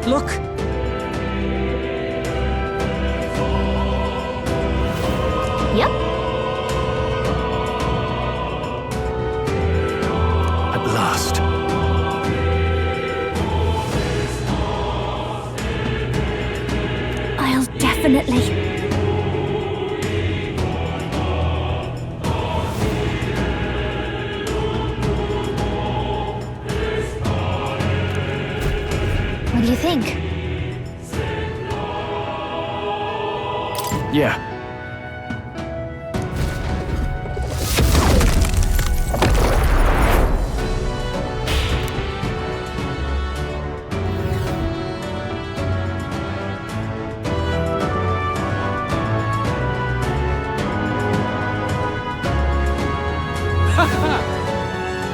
Look! Yep. At last. I'll definitely... What do you think? Yeah.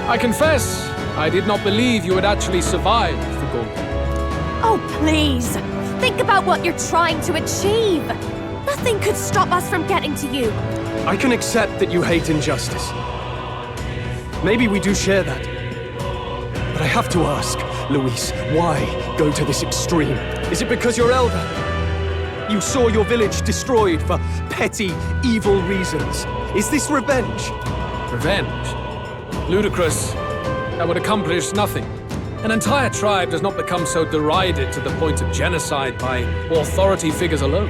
I confess, I did not believe you would actually survive the Gauntlet. Oh, please! Think about what you're trying to achieve! Nothing could stop us from getting to you! I can accept that you hate injustice. Maybe we do share that. But I have to ask, Louis, why go to this extreme? Is it because you're Elda? You saw your village destroyed for petty, evil reasons. Is this revenge? Revenge? Ludicrous. That would accomplish nothing. An entire tribe does not become so derided to the point of genocide by authority figures alone,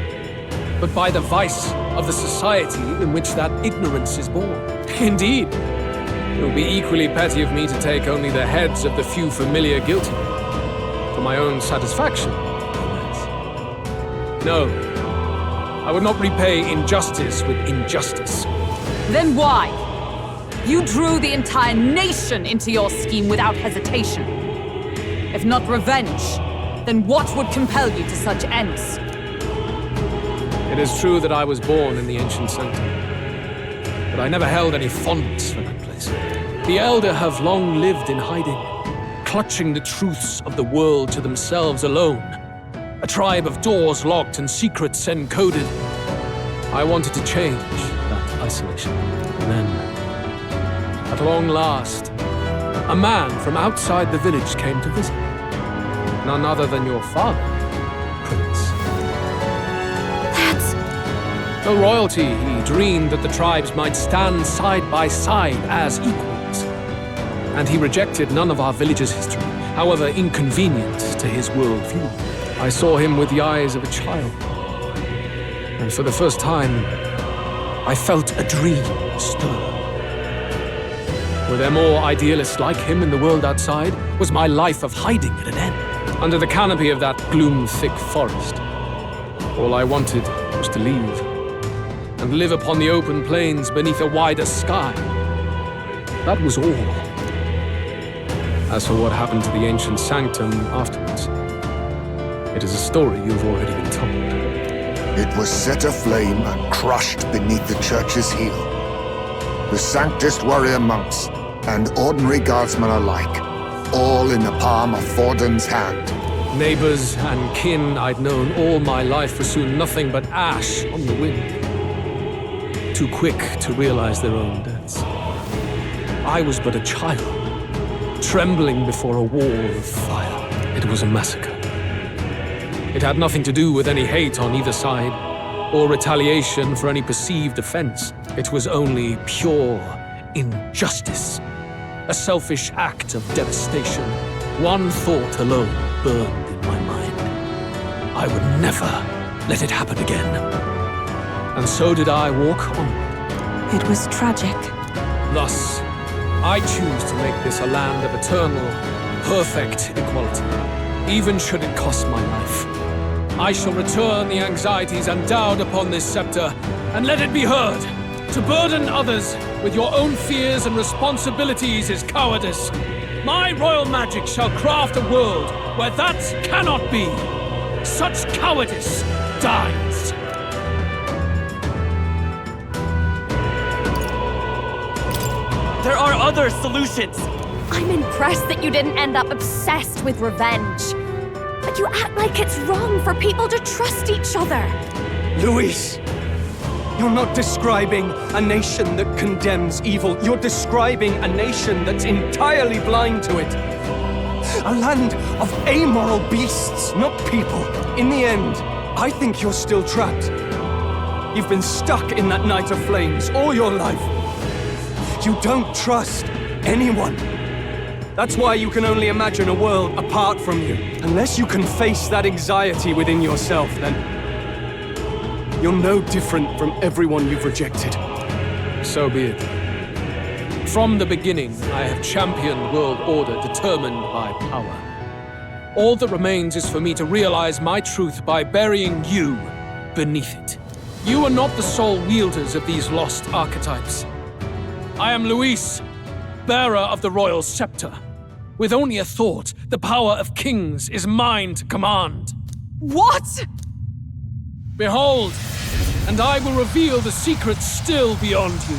but by the vice of the society in which that ignorance is born. Indeed, it would be equally petty of me to take only the heads of the few familiar guilty, for my own satisfaction. No, I would not repay injustice with injustice. Then why? You drew the entire nation into your scheme without hesitation. If not revenge, then what would compel you to such ends? It is true that I was born in the ancient center, but I never held any fondness for that place. The Elda have long lived in hiding, clutching the truths of the world to themselves alone. A tribe of doors locked and secrets encoded. I wanted to change that isolation, and then, at long last, a man from outside the village came to visit. None other than your father, Prince. That's... Though royalty, he dreamed that the tribes might stand side by side as equals. And he rejected none of our village's history, however inconvenient to his worldview. I saw him with the eyes of a child. And for the first time, I felt a dream stir. Were there more idealists like him in the world outside? Was my life of hiding at an end? Under the canopy of that gloom-thick forest, all I wanted was to leave, and live upon the open plains beneath a wider sky. That was all. As for what happened to the ancient sanctum afterwards, it is a story you've already been told. It was set aflame and crushed beneath the church's heel. The sanctist warrior monks and ordinary guardsmen alike, all in the palm of Forden's hand. Neighbors and kin I'd known all my life were soon nothing but ash on the wind. Too quick to realize their own deaths. I was but a child, trembling before a wall of fire. It was a massacre. It had nothing to do with any hate on either side, or retaliation for any perceived offense. It was only pure injustice. A selfish act of devastation. One thought alone burned in my mind. I would never let it happen again. And so did I walk on. It was tragic. Thus, I choose to make this a land of eternal, perfect equality, even should it cost my life. I shall return the anxieties endowed upon this scepter, and let it be heard. To burden others with your own fears and responsibilities is cowardice. My royal magic shall craft a world where that cannot be. Such cowardice dies. There are other solutions! I'm impressed that you didn't end up obsessed with revenge. But you act like it's wrong for people to trust each other. Louis! You're not describing a nation that condemns evil. You're describing a nation that's entirely blind to it. A land of amoral beasts, not people. In the end, I think you're still trapped. You've been stuck in that night of flames all your life. You don't trust anyone. That's why you can only imagine a world apart from you. Unless you can face that anxiety within yourself, then you're no different from everyone you've rejected. So be it. From the beginning, I have championed world order determined by power. All that remains is for me to realize my truth by burying you beneath it. You are not the sole wielders of these lost archetypes. I am Louis, bearer of the royal scepter. With only a thought, the power of kings is mine to command. What? Behold, and I will reveal the secrets still beyond you.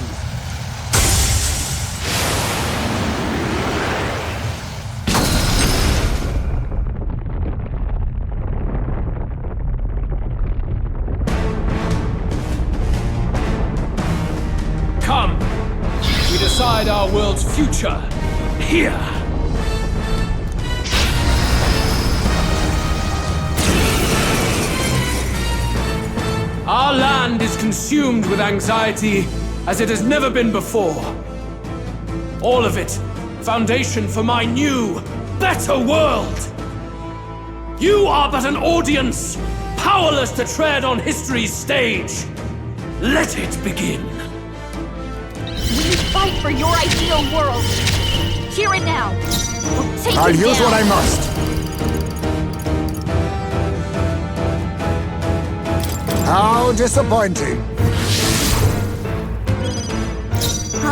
Come, we decide our world's future here. Our land is consumed with anxiety as it has never been before. All of it, foundation for my new, better world. You are but an audience, powerless to tread on history's stage. Let it begin. We fight for your ideal world. Here and now. We'll take I'll it use down. what I must. How disappointing.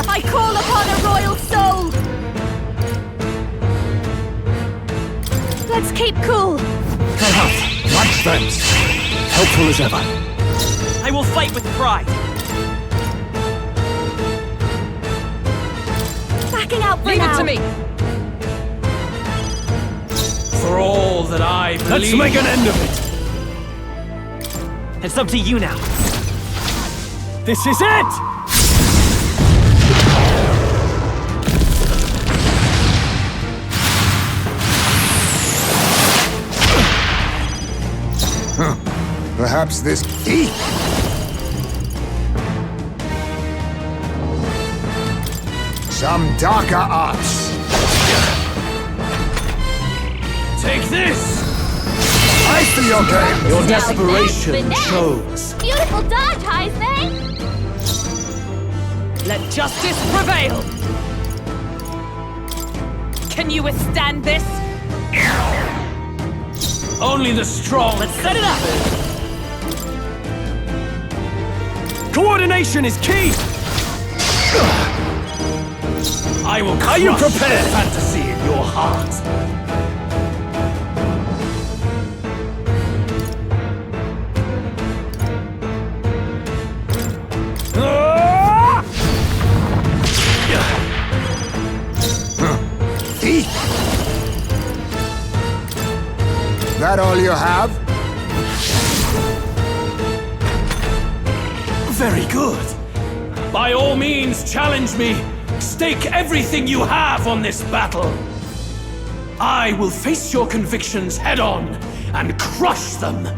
I call upon a royal soul. Let's keep cool. Much thanks. Helpful as ever. I will fight with pride. Backing out for Leave now. it to me. For all that I believe. Let's make an end of it. It's up to you now. This is it! Perhaps this some darker arts. Take this! I see your game. Your Now desperation that's finesse. shows. Beautiful dodge, Heisman. Let justice prevail! Can you withstand this? Only the strong. Let's set it up! Coordination is key! I will crush Are you prepared? the fantasy in your heart. That all you have? Very good. By all means, challenge me. Stake everything you have on this battle. I will face your convictions head-on and crush them.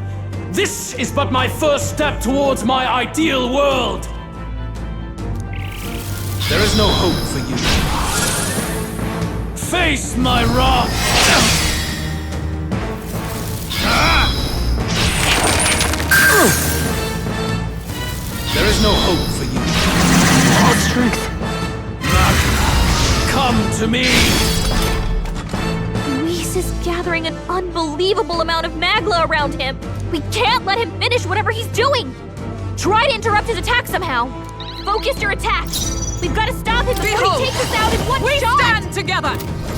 This is but my first step towards my ideal world. There is no hope for you. Face my wrath. There is no hope for you. More strength. Come to me! Luis is gathering an unbelievable amount of magla around him. We can't let him finish whatever he's doing. Try to interrupt his attack somehow. Focus your attack. We've got to stop him before Behold, he takes us out in one We shot. stand together!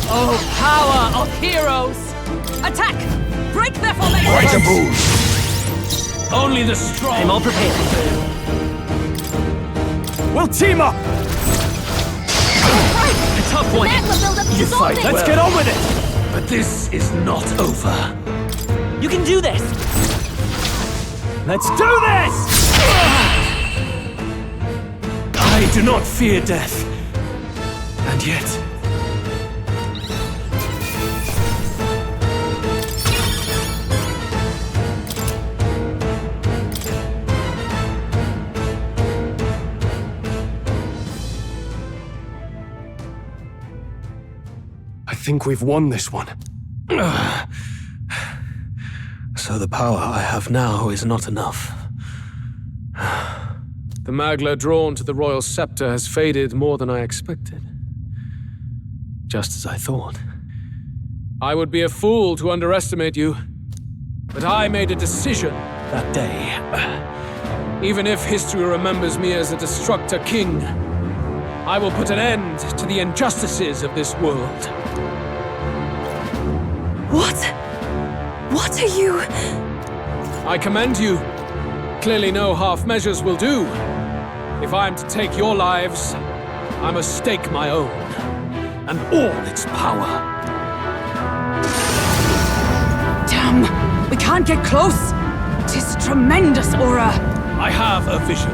Oh, power of heroes! Attack! Break their formation! Quite a boon. Only the strong. I'm all prepared. We'll team up! Right. A tough one. Magma buildup is You fight dissolving. Let's get on with it! But this is not over. You can do this! Let's do this! I do not fear death. And yet... think we've won this one. So the power I have now is not enough. The Magla drawn to the royal scepter has faded more than I expected. Just as I thought. I would be a fool to underestimate you, but I made a decision that day. Even if history remembers me as a destructor king, I will put an end to the injustices of this world. What? What are you? I commend you. Clearly no half measures will do. If I am to take your lives, I must stake my own, and all its power. Damn, we can't get close. 'Tis tremendous aura. I have a vision,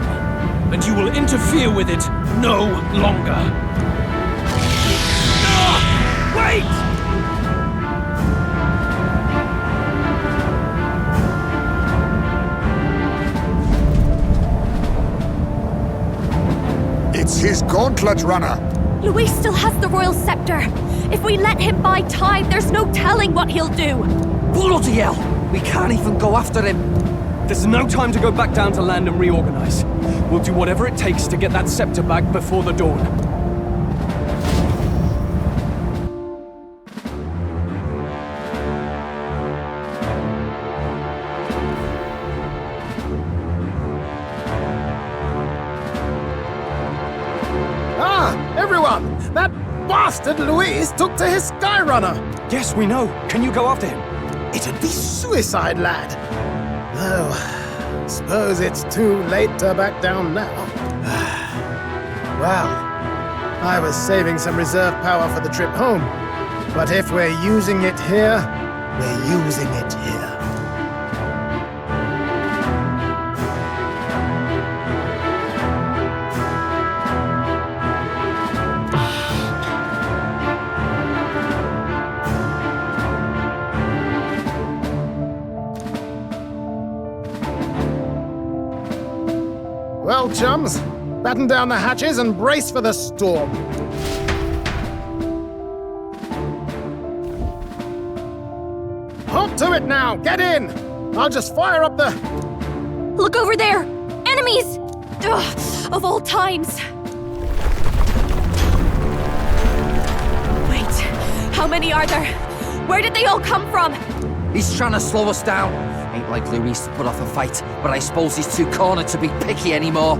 and you will interfere with it no longer. Wait! It's his gauntlet runner. Louis still has the royal scepter. If we let him buy time, there's no telling what he'll do. Bloody hell! We can't even go after him. There's no time to go back down to land and reorganize. We'll do whatever it takes to get that scepter back before the dawn. Everyone! That bastard Louis took to his Skyrunner! Yes, we know. Can you go after him? It'd be suicide, lad. Though, suppose it's too late to back down now. Well, I was saving some reserve power for the trip home. But if we're using it here, we're using it here. Well, chums, batten down the hatches and brace for the storm. Hop to it now! Get in! I'll just fire up the... Look over there! Enemies! Ugh, of all times! Wait, how many are there? Where did they all come from? He's trying to slow us down. Ain't like Louis to put off a fight, but I suppose he's too cornered to be picky anymore.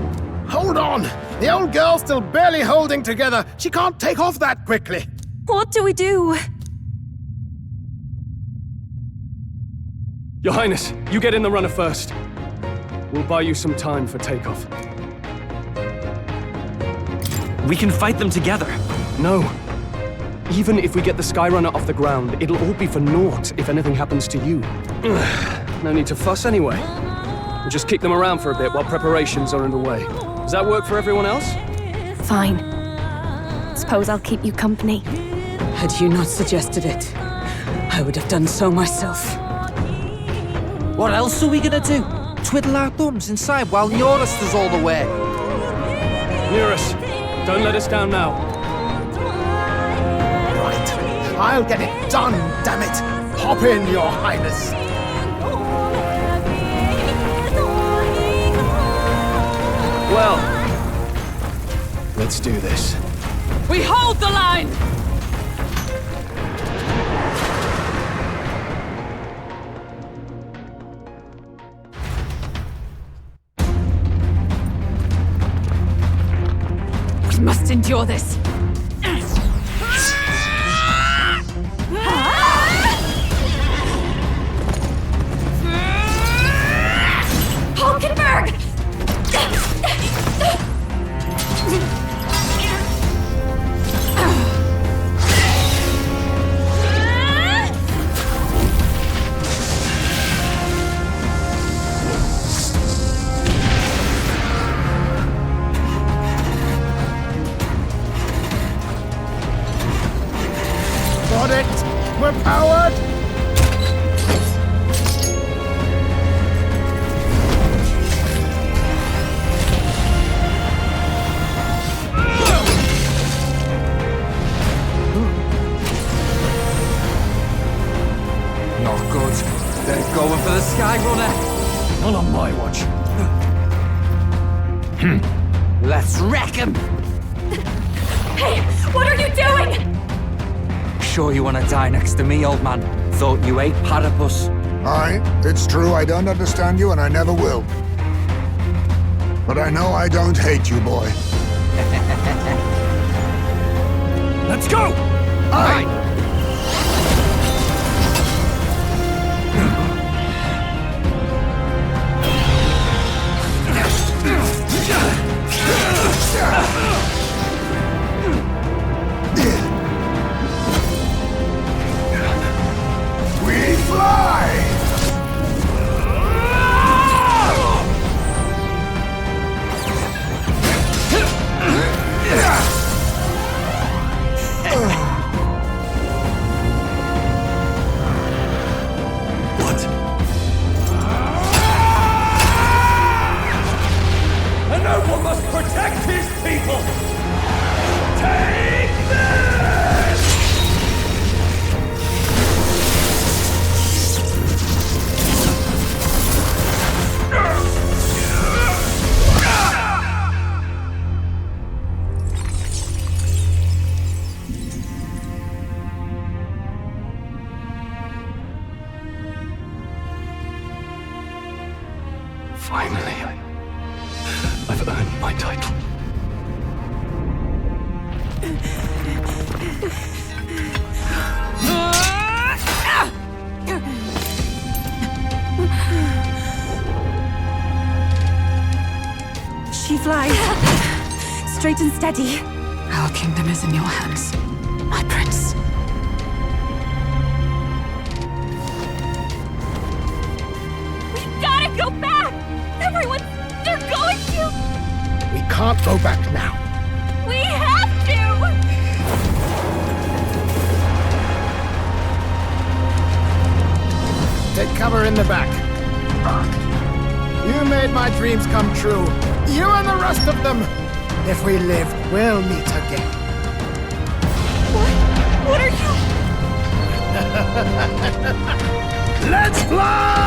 Hold on! The old girl's still barely holding together. She can't take off that quickly. What do we do? Your Highness, you get in the runner first. We'll buy you some time for takeoff. We can fight them together. No. Even if we get the Skyrunner off the ground, it'll all be for naught if anything happens to you. No need to fuss anyway. We'll just kick them around for a bit while preparations are underway. Does that work for everyone else? Fine. Suppose I'll keep you company. Had you not suggested it, I would have done so myself. What else are we gonna do? Twiddle our thumbs inside while Eurus does all the work. Eurus, don't let us down now. Right. I'll get it done, damn it! Hop in, Your Highness! Well, let's do this. We hold the line! We must endure this. Hulkenberg! They're going for the Sky Runner. Not on my watch. Let's wreck him. Hey, what are you doing? Sure you want to die next to me, old man? Thought you ate platypus. Aye, it's true I don't understand you and I never will. But I know I don't hate you, boy. Let's go! Aye! We fly! What? A noble must protect his people! Take this! Finally, I've earned my title. She flies. Straight and steady. Our kingdom is in your hands, my prince. We gotta go back! Everyone, they're going to! We can't go back now. We have to! Take cover in the back. You made my dreams come true. You and the rest of them. If we live, we'll meet again. What are you? Let's fly!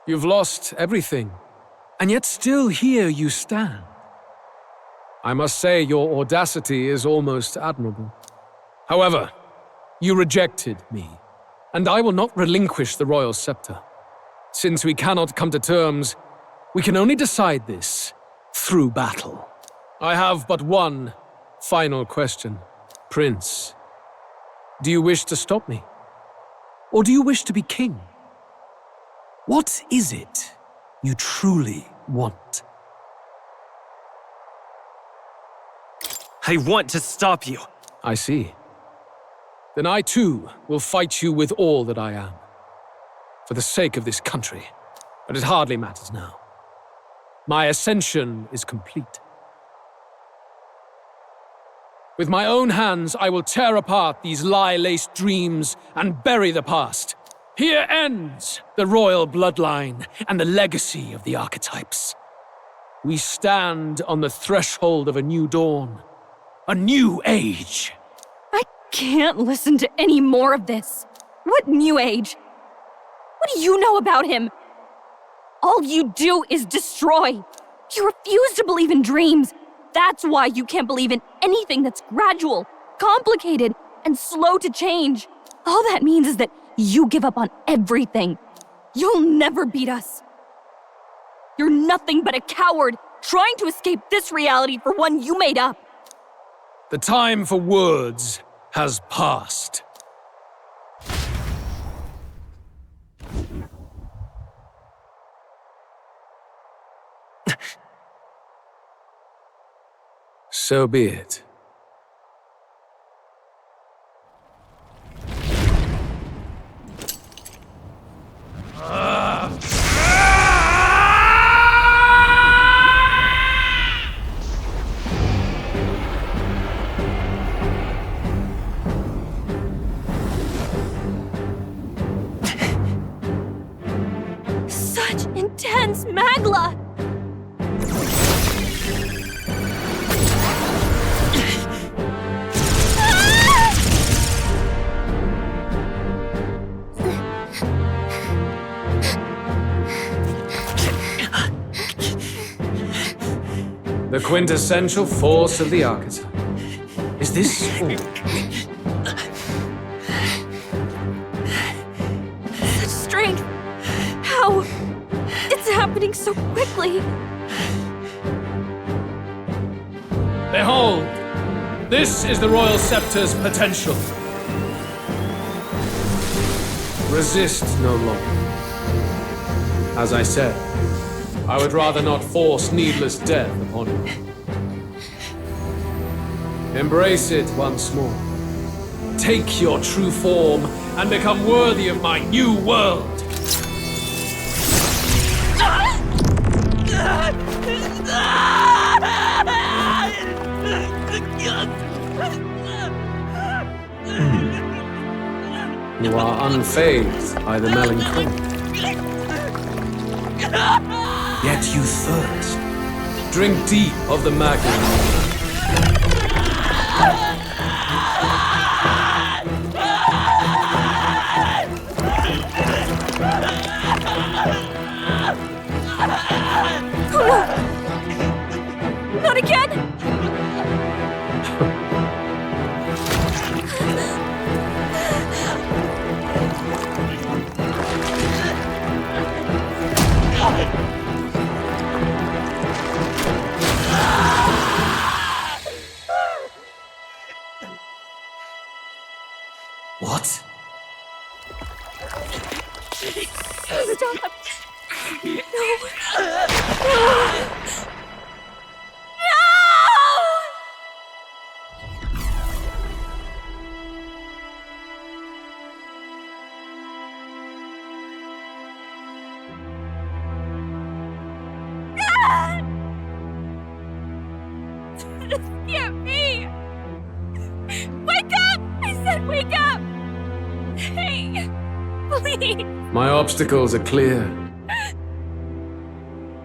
You've lost everything, and yet still here you stand. I must say your audacity is almost admirable. However, you rejected me, and I will not relinquish the royal scepter. Since we cannot come to terms, we can only decide this through battle. I have but one final question. Prince, do you wish to stop me? Or do you wish to be king? What is it you truly want? I want to stop you. I see. Then I too will fight you with all that I am. For the sake of this country. But it hardly matters now. My ascension is complete. With my own hands, I will tear apart these lie-laced dreams and bury the past. Here ends the royal bloodline and the legacy of the archetypes. We stand on the threshold of a new dawn, a new age. I can't listen to any more of this. What new age? What do you know about him? All you do is destroy. You refuse to believe in dreams. That's why you can't believe in anything that's gradual, complicated, and slow to change. All that means is that you give up on everything. You'll never beat us. You're nothing but a coward trying to escape this reality for one you made up. The time for words has passed. So be it. Such intense magla! The quintessential force of the archetype. Is this all? Such strength! How? It's happening so quickly! Behold! This is the Royal Scepter's potential. Resist no longer. As I said, I would rather not force needless death upon you. Embrace it once more. Take your true form and become worthy of my new world. You are unfazed by the melancholy. Yet you thirst. Drink deep of the magma. Not again! What? Stop! No! This can't be! Wake up! I said wake up! Hey, please! My obstacles are clear.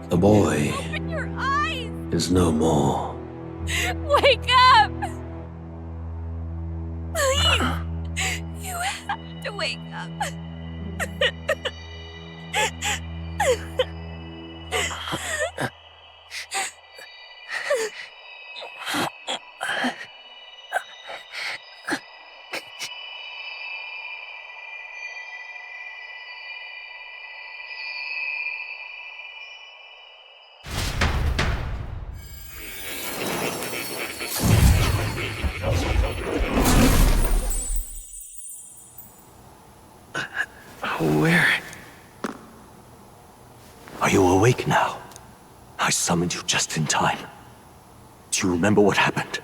The boy Open your eyes! is no more. Wake up! Please! You have to wake up. Where? Are you awake now? I summoned you just in time. Do you remember what happened?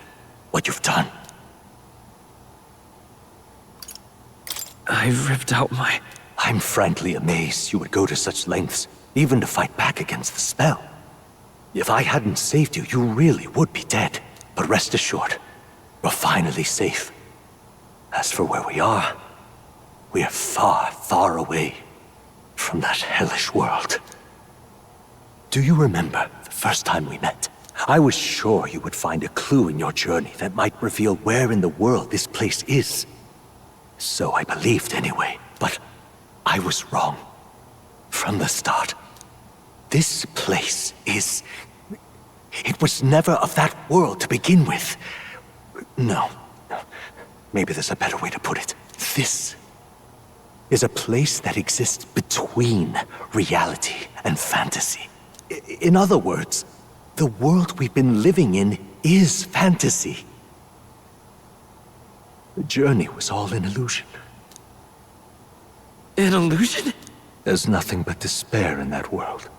What you've done? I ripped out my... I'm frankly amazed you would go to such lengths, even to fight back against the spell. If I hadn't saved you, you really would be dead. But rest assured, we're finally safe. As for where we are far, far away from that hellish world. Do you remember the first time we met? I was sure you would find a clue in your journey that might reveal where in the world this place is. So I believed anyway, but I was wrong. From the start. This place is... It was never of that world to begin with. No. Maybe there's a better way to put it. This is a place that exists between reality and fantasy. In other words, the world we've been living in is fantasy. The journey was all an illusion. An illusion? There's nothing but despair in that world.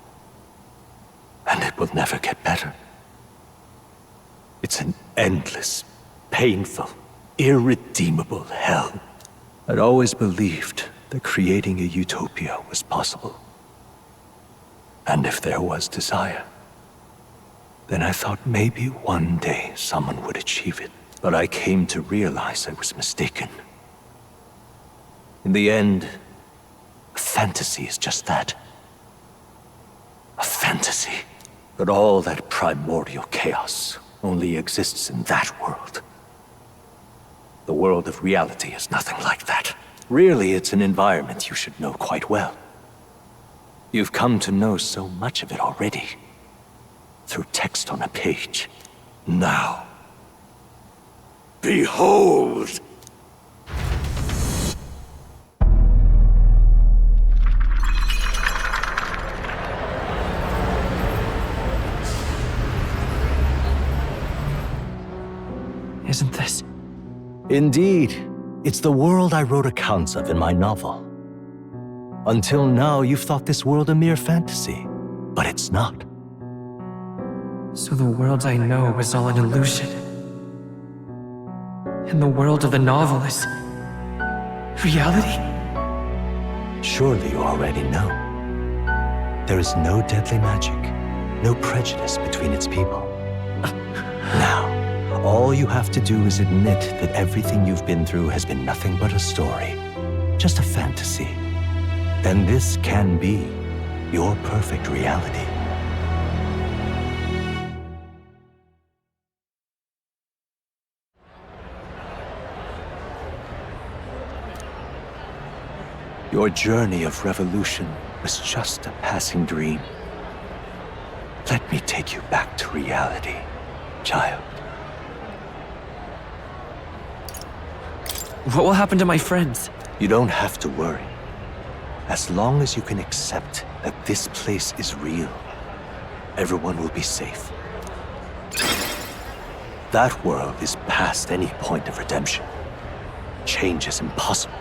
And it will never get better. It's an endless, painful, irredeemable hell. I'd always believed that creating a utopia was possible. And if there was desire, then I thought maybe one day someone would achieve it. But I came to realize I was mistaken. In the end, a fantasy is just that. A fantasy. But all that primordial chaos only exists in that world. The world of reality is nothing like that. Really, it's an environment you should know quite well. You've come to know so much of it already. Through text on a page. Now, behold! Isn't this? Indeed. It's the world I wrote accounts of in my novel. Until now, you've thought this world a mere fantasy. But it's not. So the world I know is all an illusion. And the world of the novel is reality? Surely you already know. There is no deadly magic, no prejudice between its people. Now, all you have to do is admit that everything you've been through has been nothing but a story, just a fantasy. Then this can be your perfect reality. Your journey of revolution was just a passing dream. Let me take you back to reality, child. What will happen to my friends? You don't have to worry. As long as you can accept that this place is real, everyone will be safe. That world is past any point of redemption. Change is impossible.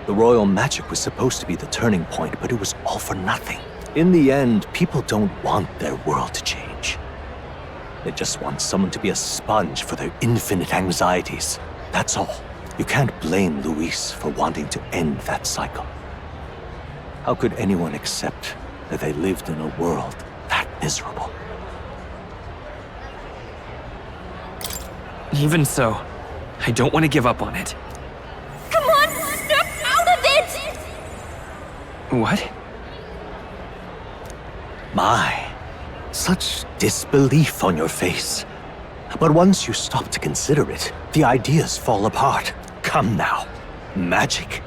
The royal magic was supposed to be the turning point, but it was all for nothing. In the end, people don't want their world to change. They just want someone to be a sponge for their infinite anxieties. That's all. You can't blame Louis for wanting to end that cycle. How could anyone accept that they lived in a world that miserable? Even so, I don't want to give up on it. Come on, snap out of it! What? My, such disbelief on your face. But once you stop to consider it, the ideas fall apart. Come now. Magic?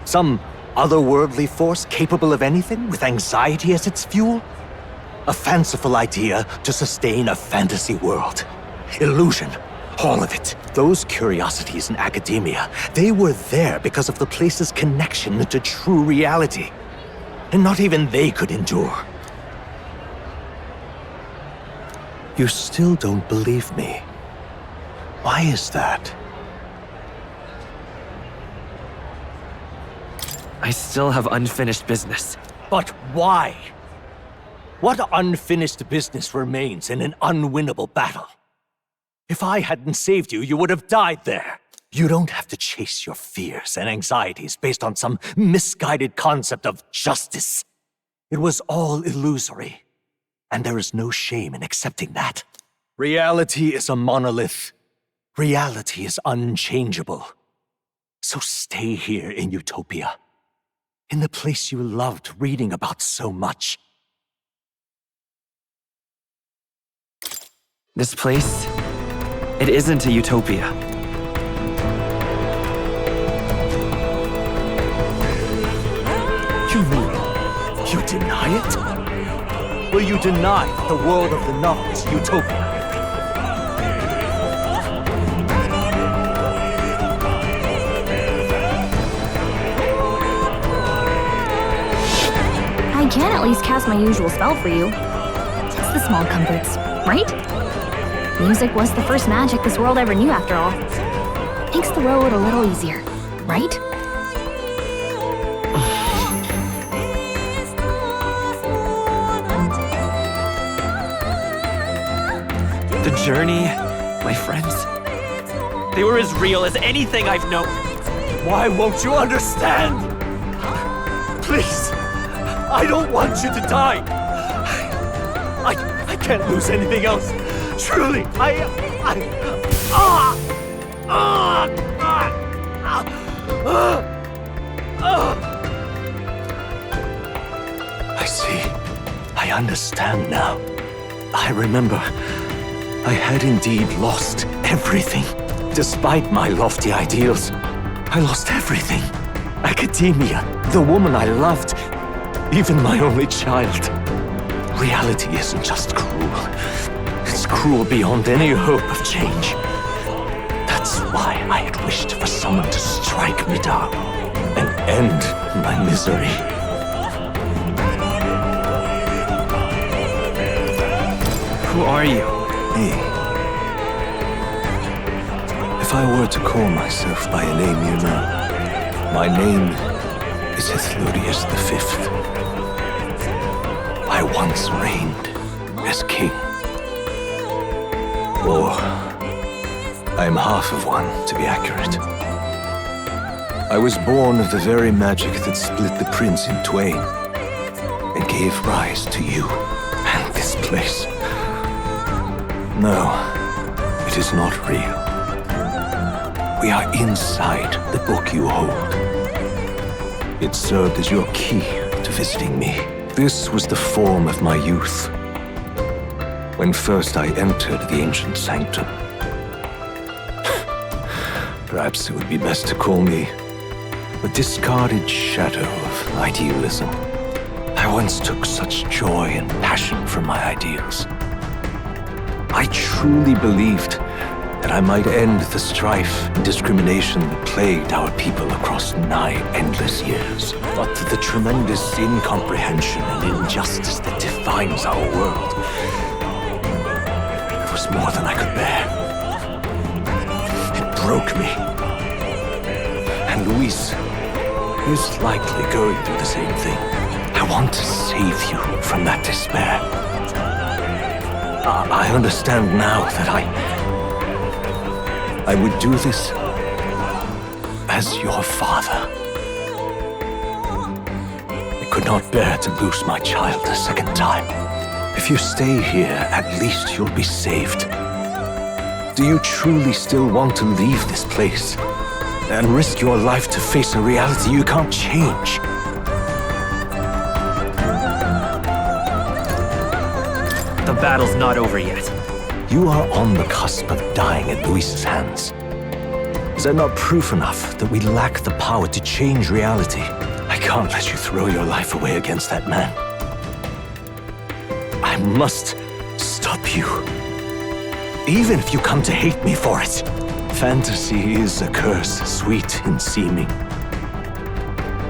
Some otherworldly force capable of anything with anxiety as its fuel? A fanciful idea to sustain a fantasy world. Illusion. All of it. Those curiosities in academia, they were there because of the place's connection to true reality. And not even they could endure. You still don't believe me. Why is that? I still have unfinished business. But why? What unfinished business remains in an unwinnable battle? If I hadn't saved you, you would have died there. You don't have to chase your fears and anxieties based on some misguided concept of justice. It was all illusory. And there is no shame in accepting that. Reality is a monolith. Reality is unchangeable. So stay here in Utopia. In the place you loved reading about so much. This place, it isn't a utopia. You mean you deny it? Will you deny that the world of the novel is utopia? I can at least cast my usual spell for you. Just the small comforts, right? Music was the first magic this world ever knew, after all. Makes the road a little easier, right? The journey, my friends, they were as real as anything I've known. Why won't you understand? Please, I don't want you to die. I can't lose anything else. Truly, I see. I understand now. I remember. I had indeed lost everything. Despite my lofty ideals, I lost everything. Academia, the woman I loved, even my only child. Reality isn't just cruel. It's cruel beyond any hope of change. That's why I had wished for someone to strike me down and end my misery. Who are you? Me. If I were to call myself by a name you know, my name is Louis V. I once reigned as king. Or, I am half of one, to be accurate. I was born of the very magic that split the prince in twain and gave rise to you and this place. No, it is not real. We are inside the book you hold. It served as your key to visiting me. This was the form of my youth, when first I entered the ancient sanctum. Perhaps it would be best to call me a discarded shadow of idealism. I once took such joy and passion from my ideals. I truly believed that I might end the strife and discrimination that plagued our people across nigh endless years. But the tremendous incomprehension and injustice that defines our world, it was more than I could bear. It broke me. And Louis is likely going through the same thing. I want to save you from that despair. I understand now that I would do this as your father. I could not bear to lose my child a second time. If you stay here, at least you'll be saved. Do you truly still want to leave this place and risk your life to face a reality you can't change? The battle's not over yet. You are on the cusp of dying at Louis's hands. Is that not proof enough that we lack the power to change reality? I can't let you throw your life away against that man. I must stop you. Even if you come to hate me for it. Fantasy is a curse, sweet in seeming.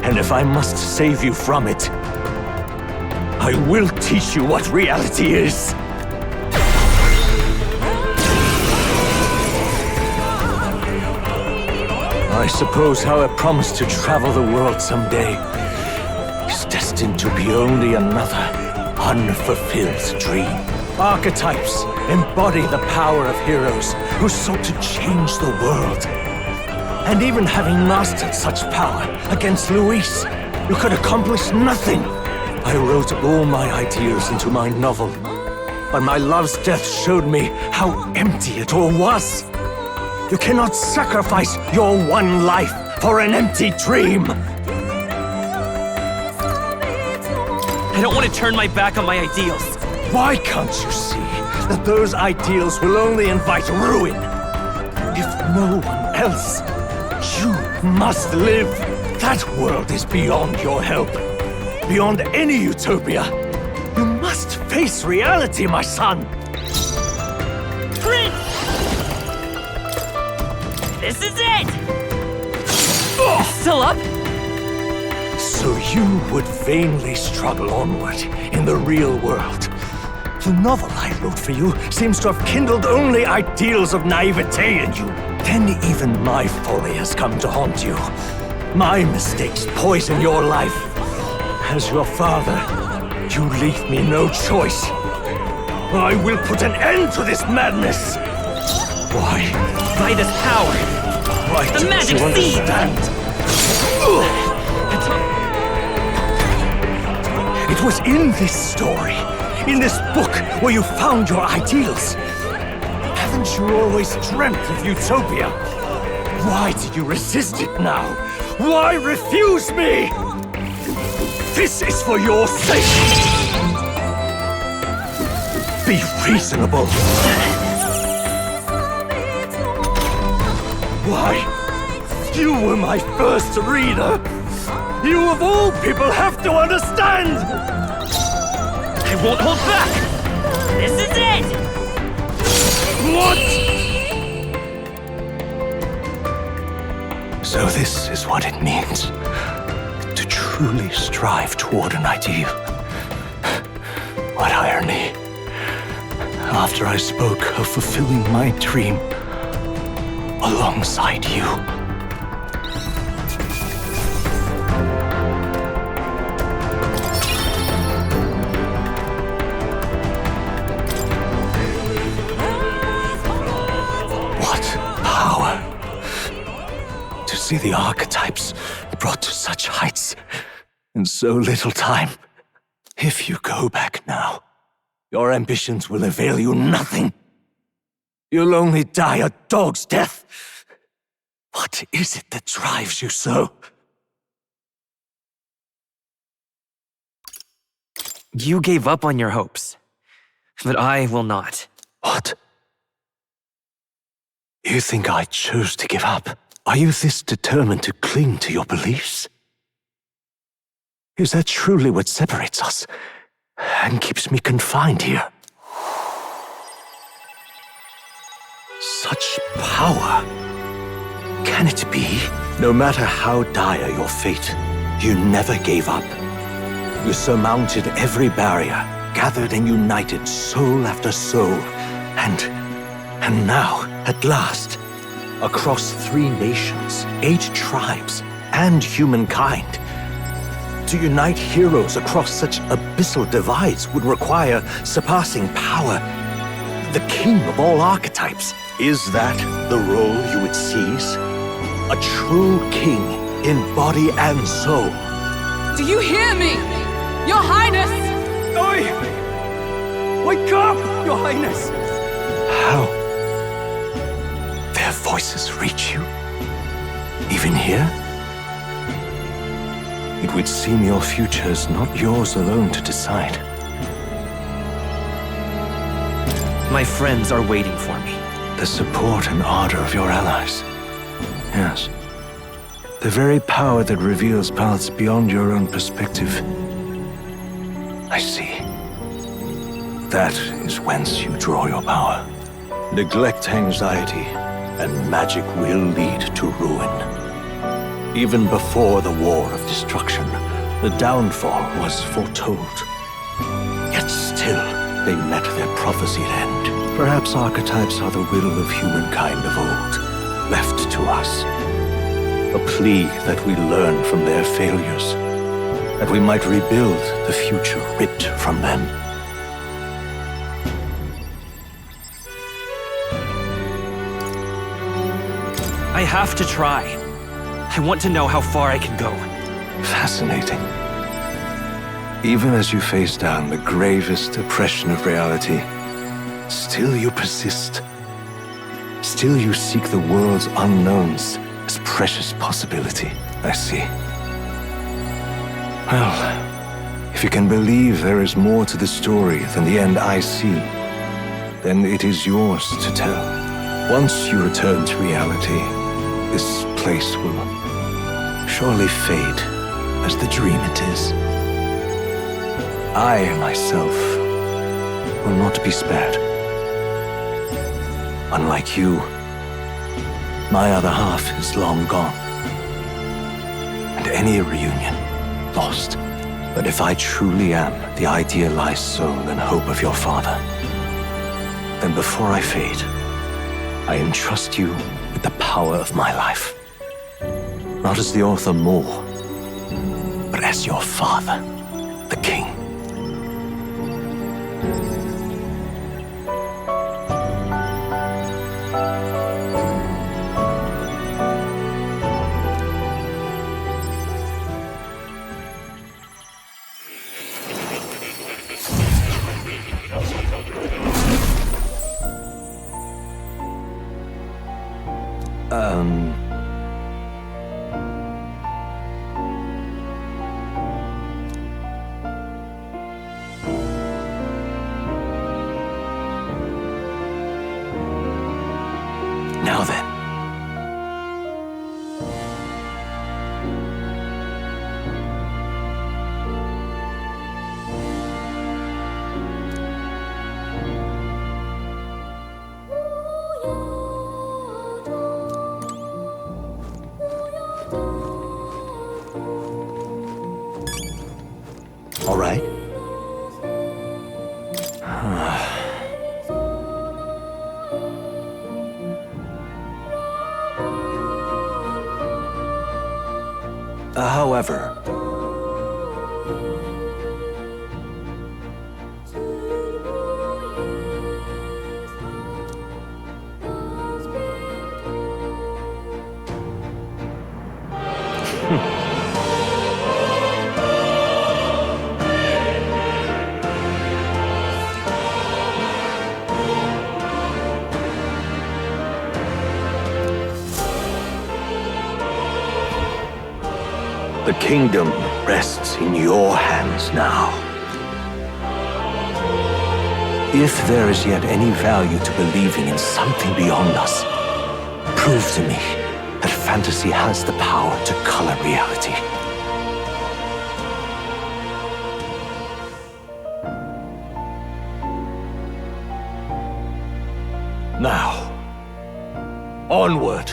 And if I must save you from it, I will teach you what reality is. I suppose our promise to travel the world someday is destined to be only another unfulfilled dream. Archetypes embody the power of heroes who sought to change the world. And even having mastered such power against Louis, you could accomplish nothing. I wrote all my ideas into my novel, but my love's death showed me how empty it all was. You cannot sacrifice your one life for an empty dream. I don't want to turn my back on my ideals. Why can't you see that those ideals will only invite ruin? If no one else, you must live. That world is beyond your help. Beyond any utopia. You must face reality, my son. Prince! This is it! Still up? So you would vainly struggle onward in the real world. The novel I wrote for you seems to have kindled only ideals of naivete in you. Then even my folly has come to haunt you. My mistakes poison your life. As your father, you leave me no choice. I will put an end to this madness. Why? By this power. Why The don't magic you seed! understand? It was in this story, in this book, where you found your ideals. Haven't you always dreamt of utopia? Why do you resist it now? Why refuse me? This is for your sake. Be reasonable. Why? You were my first reader. You of all people have to understand. I won't hold back! This is it! What? So this is what it means to truly strive toward an ideal. What irony. After I spoke of fulfilling my dream alongside you. See the archetypes brought to such heights in so little time. If you go back now, your ambitions will avail you nothing. You'll only die a dog's death. What is it that drives you so? You gave up on your hopes, but I will not. What? You think I chose to give up? Are you this determined to cling to your beliefs? Is that truly what separates us and keeps me confined here? Such power. Can it be? No matter how dire your fate, you never gave up. You surmounted every barrier, gathered and united soul after soul, and now, at last, across 3 nations, 8 tribes, and humankind. To unite heroes across such abyssal divides would require surpassing power. The king of all archetypes. Is that the role you would seize? A true king in body and soul. Do you hear me? Your Highness! Oi! Wake up, Your Highness! How? Their voices reach you? Even here? It would seem your future is not yours alone to decide. My friends are waiting for me. The support and ardor of your allies. Yes. The very power that reveals paths beyond your own perspective. I see. That is whence you draw your power. Neglect anxiety, and magic will lead to ruin. Even before the war of destruction, the downfall was foretold. Yet still, they met their prophesied end. Perhaps archetypes are the will of humankind of old, left to us. A plea that we learn from their failures, that we might rebuild the future ripped from them. I have to try. I want to know how far I can go. Fascinating. Even as you face down the gravest oppression of reality, still you persist. Still you seek the world's unknowns as precious possibility. I see. Well, if you can believe there is more to the story than the end I see, then it is yours to tell. Once you return to reality, this place will surely fade as the dream it is. I, myself, will not be spared. Unlike you, my other half is long gone. And any reunion, lost. But if I truly am the idealized soul and hope of your father, then before I fade, I entrust you with the power of my life. Not as the author more, but as your father, the king. Now then. All right. However, the kingdom rests in your hands now. If there is yet any value to believing in something beyond us, prove to me that fantasy has the power to color reality. Now, onward,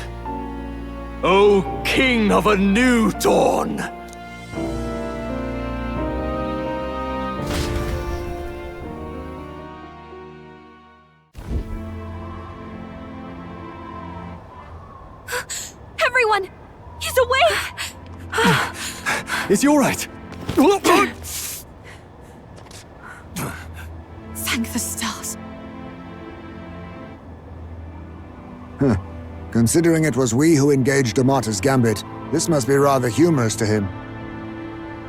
O King of a new dawn! Everyone! He's awake! Is he all right? Thank the stars. Considering it was we who engaged Amata's gambit, this must be rather humorous to him.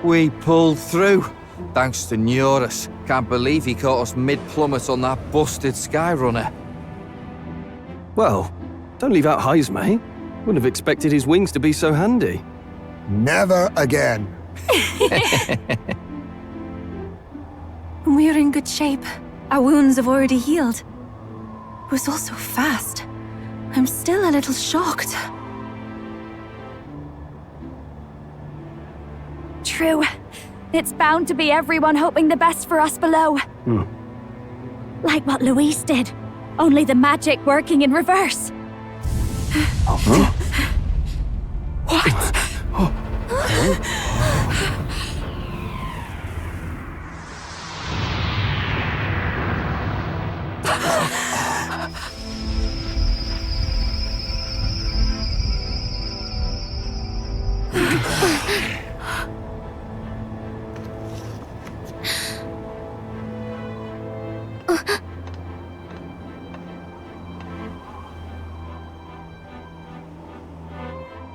We pulled through, thanks to Neurus. Can't believe he caught us mid-plummet on that busted Skyrunner. Well, don't leave out Heis, mate. Wouldn't have expected his wings to be so handy. Never again. We're in good shape. Our wounds have already healed. It was all so fast. I'm still a little shocked. True. It's bound to be everyone hoping the best for us below. Like what Louis did. Only the magic working in reverse.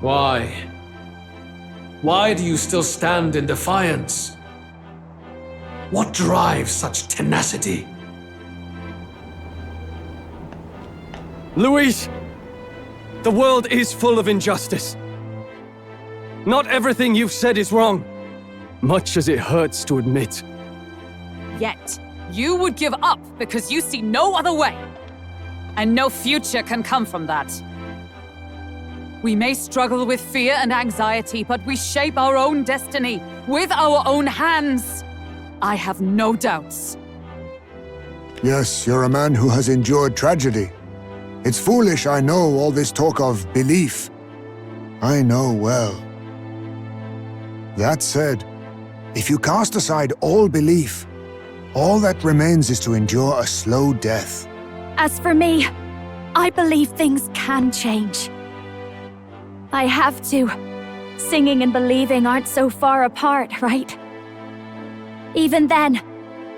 Why? Why do you still stand in defiance? What drives such tenacity? Louis! The world is full of injustice. Not everything you've said is wrong, much as it hurts to admit. Yet, you would give up because you see no other way. And no future can come from that. We may struggle with fear and anxiety, but we shape our own destiny with our own hands. I have no doubts. Yes, you're a man who has endured tragedy. It's foolish, I know, all this talk of belief. I know well. That said, If you cast aside all belief, all that remains is to endure a slow death. As for me, I believe things can change. I have to. Singing and believing aren't so far apart, right? Even then,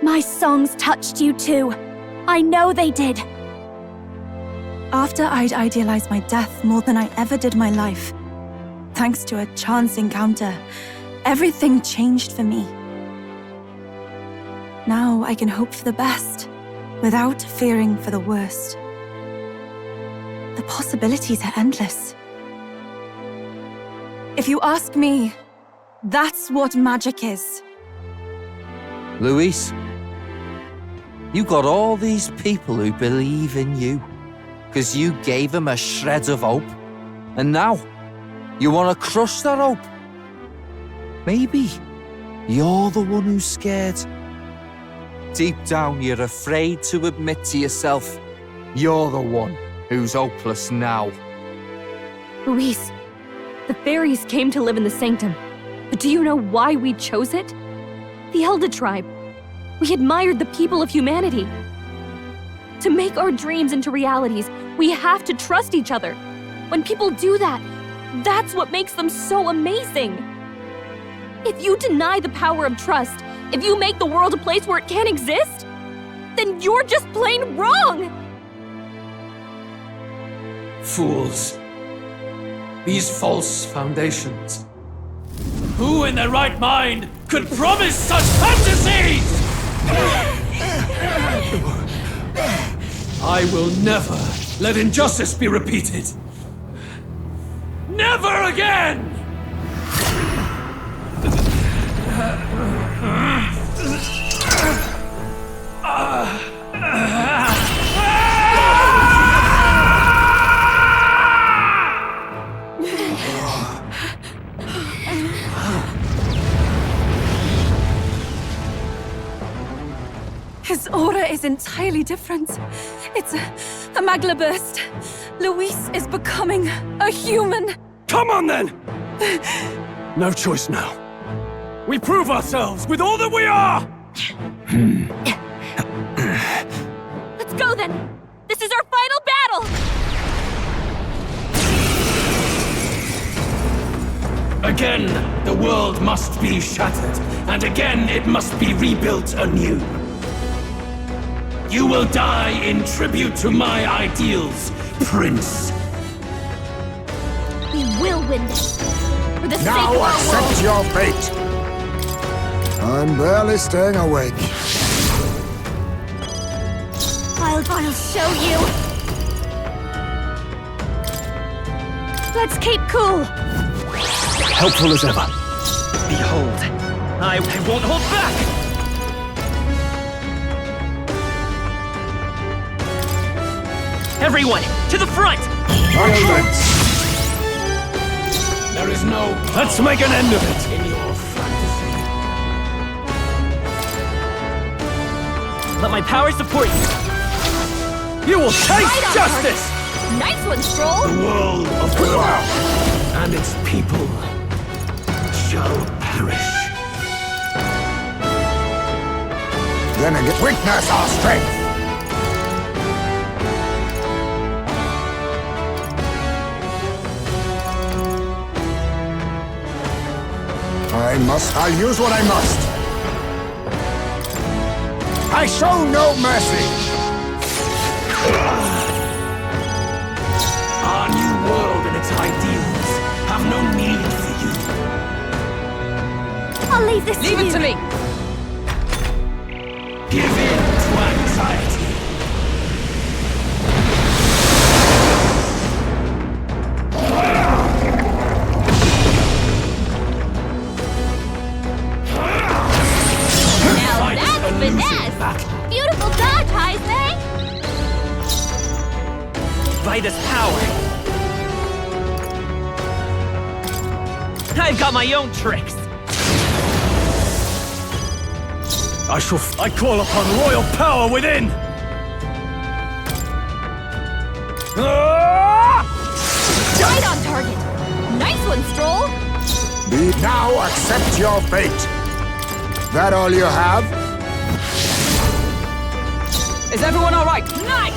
my songs touched you too. I know they did. After I'd idealized my death more than I ever did my life, thanks to a chance encounter, everything changed for me. Now I can hope for the best, without fearing for the worst. The possibilities are endless. If you ask me, that's what magic is. Louis, you got all these people who believe in you, because you gave them a shred of hope, and now you want to crush that hope. Maybe you're the one who's scared. Deep down, you're afraid to admit to yourself you're the one who's hopeless now. Luis, the fairies came to live in the Sanctum. But do you know why we chose it? The Elda tribe. We admired the people of humanity. To make our dreams into realities, we have to trust each other. When people do that, that's what makes them so amazing. If you deny the power of trust, if you make the world a place where it can't exist, then you're just plain wrong! Fools. These false foundations. Who in their right mind could promise such fantasies? I will never let injustice be repeated. Never again! His aura is entirely different. It's a magla burst. Luis is becoming a human. Come on then! No choice now. We prove ourselves with all that we are! Let's go then! This is our final battle! Again, the world must be shattered, and again it must be rebuilt anew. You will die in tribute to my ideals, Prince. We will win this. For the sake Now of our accept world. your fate. I'm barely staying awake. I'll show you. Let's keep cool. Helpful as ever. Behold, I won't hold back! Everyone, to the front! There is no... Let's make an end of it! in your fantasy. Let my power support you! You will taste Right on justice! target. Nice one, Stroll! The world of Blood and its people shall perish. Then again, witness our strength. I'll use what I must. I show no mercy. Our new world and its ideals have no need for you. I'll leave this Leave to it you. to me! Give in to anxiety. Now that's finesse! Beautiful dodge, Heisman! By this power, I've got my own tricks. I call upon royal power within! Right on target! Nice one, Stroll! Now accept your fate. that all you have? Is everyone all right? Knight!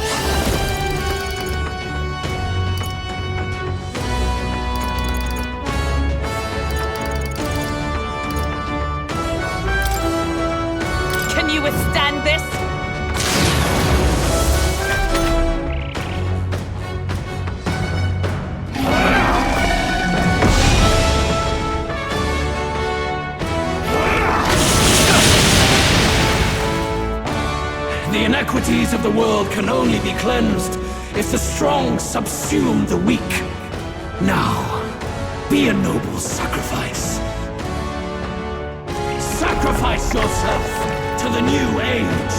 Can you withstand this? The inequities of the world can only be cleansed if the strong subsume the weak. Now, be a noble sacrifice. Sacrifice yourself to the new age.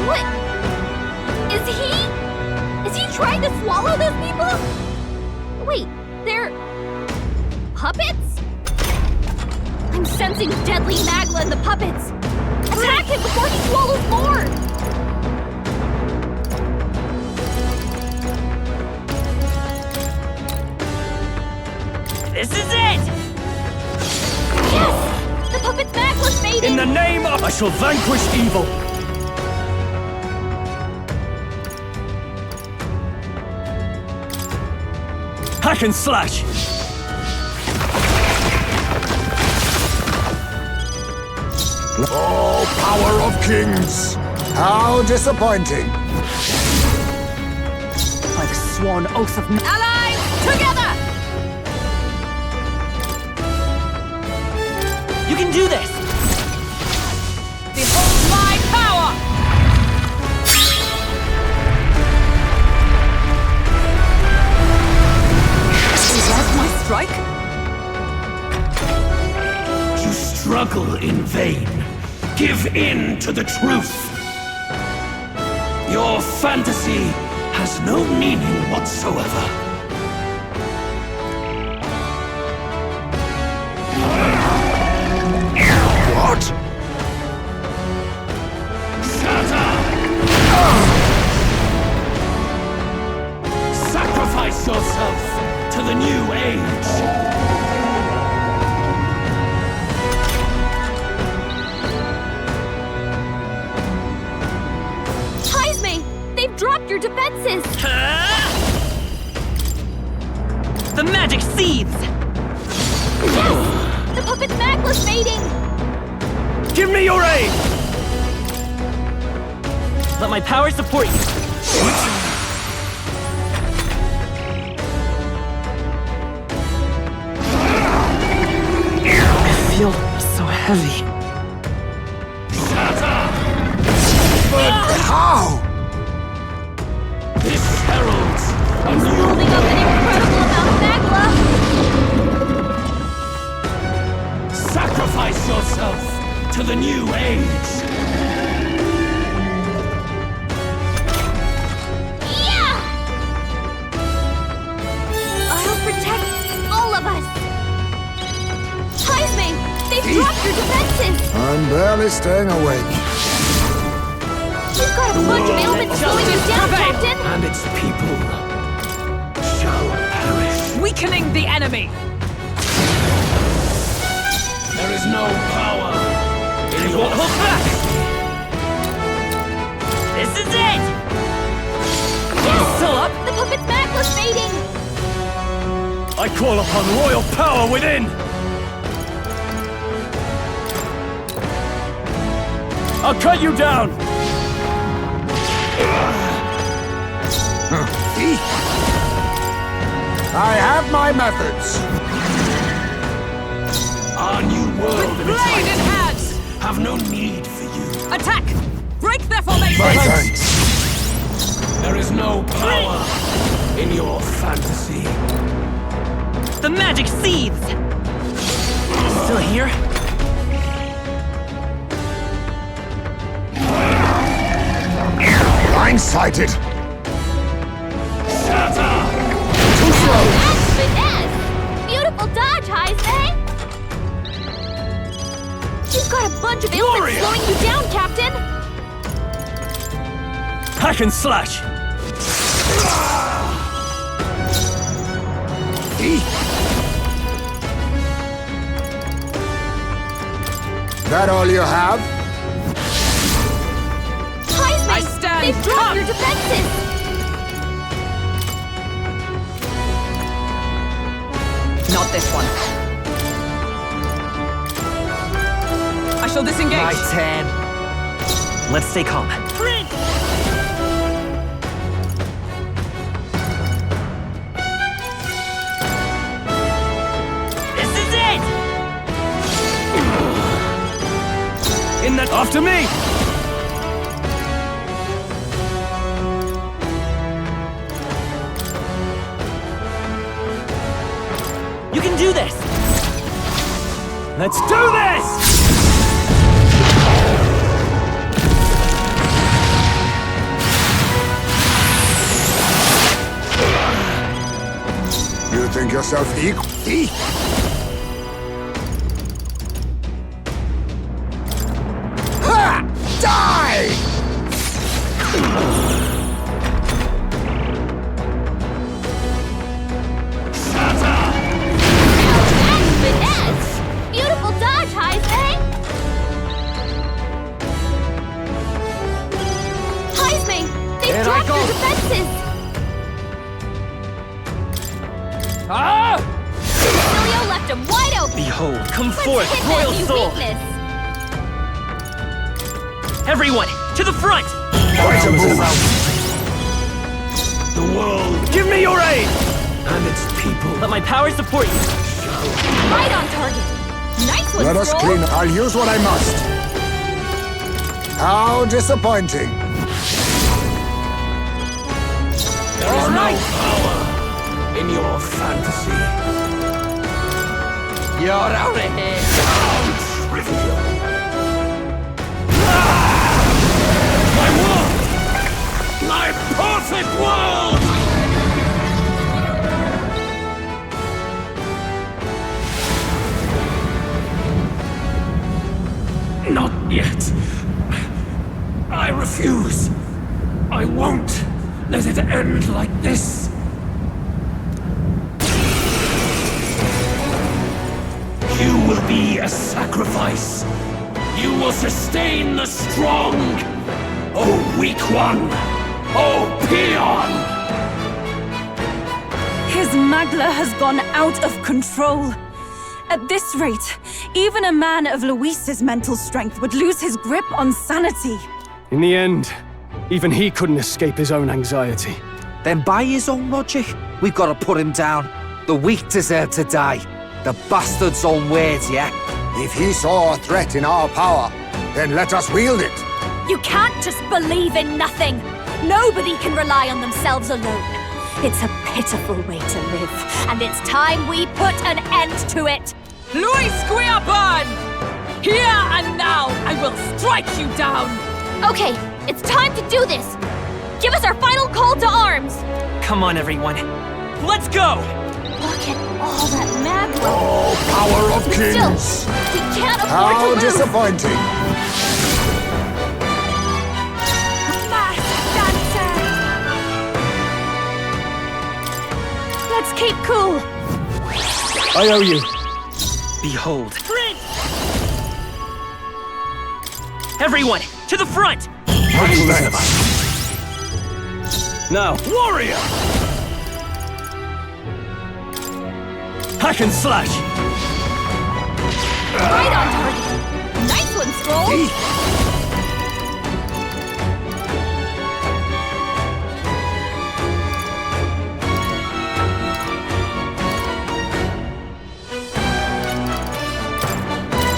What? Is he trying to swallow those people? Wait, they're puppets? I'm sensing deadly magla in the puppets. Attack him before he swallows more! This is it! Yes! The puppet's magla's fading! In the name of... I shall vanquish evil! Hack and slash! Oh, power of kings! How disappointing! By the sworn oath of... Allies, together! You can do this! Behold my power! Is that my strike? You struggle in vain. Give in to the truth. Your fantasy has no meaning whatsoever. What? Shatter! Sacrifice yourself to the new age. Drop your defenses! The magic seethes! Yes! The puppet's magla's fading! Give me your aid! Let my power support you! I feel so heavy. But how? This heralds a He's new building up an incredible amount of magla! Sacrifice yourself to the new age. Yeah! I'll protect all of us! Heisme, they've dropped your defenses! I'm barely staying awake. You've got a bunch of ailments slowing you down, Captain! And its people shall perish. Weakening the enemy! There is no power in your... Hold back! This is it! Yes! Still up? The puppet's magla's fading! I call upon royal power within! I'll cut you down! I have my methods. Our new world With and its blade in ideals hand! have no need for you. Attack! Break their formation! My thanks. There is no power in your fantasy. The magic seethes! Still here? Blindsided. Shatter! Too slow. That's finesse! Beautiful dodge, Heisme! You've got a bunch of ailments slowing you down, Captain! Hack and slash! That all you have? Heisman, I stand they've dropped come. your defenses! Not this one. I shall disengage. My turn. Let's stay calm. This is it! After me! You can do this! Let's do this! You think yourself equal? Ha! Die! Finesse! Beautiful dodge, Heisman! Heisman, they've Here I dropped go. your defenses! Ah! Cilio left him wide open! Behold, come Let's forth, hit royal that new soul! weakness! Everyone, to the front! Quite a move. The world! Give me your aid! And its people. Let my power support you! Right on target! Nice one, Let us Stroll. clean. I'll use what I must. How disappointing. All right! Power in your fantasy. You're out of here! Trivial. My world! My perfect world! Not yet. I refuse. I won't let it end like this. You will be a sacrifice. You will sustain the strong. Oh, weak one. Oh, peon. His Magla has gone out of control. At this rate, even a man of Louis's mental strength would lose his grip on sanity. In the end, even he couldn't escape his own anxiety. Then by his own logic, we've got to put him down. The weak deserve to die. The bastard's own words, yeah? If he saw a threat in our power, then let us wield it. You can't just believe in nothing. Nobody can rely on themselves alone. It's a pitiful way to live, and it's time we put an end to it. Louis Squeaburn! Here and now, I will strike you down! Okay, it's time to do this! Give us our final call to arms! Come on, everyone. Let's go! Look at all that magma! Oh, power of Still, kings! we can't afford to How lose! disappointing! Mass dancer! Let's keep cool. I owe you. Behold. Everyone, to the front! Now, warrior! Hack and slash! Right on target! Nice one, Stroll!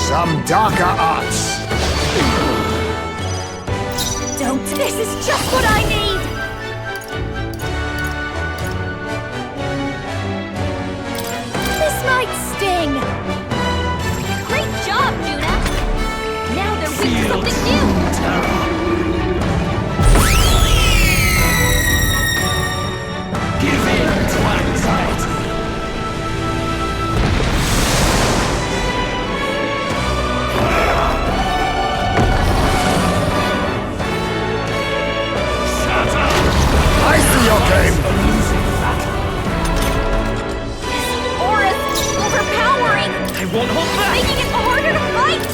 Some darker arts. Don't. This is just what I need! This might sting! Great job, Juna! Now they're weak to something new! Give in to anxiety. I see your game. Aura's overpowering! I won't hold back! Making it harder to fight!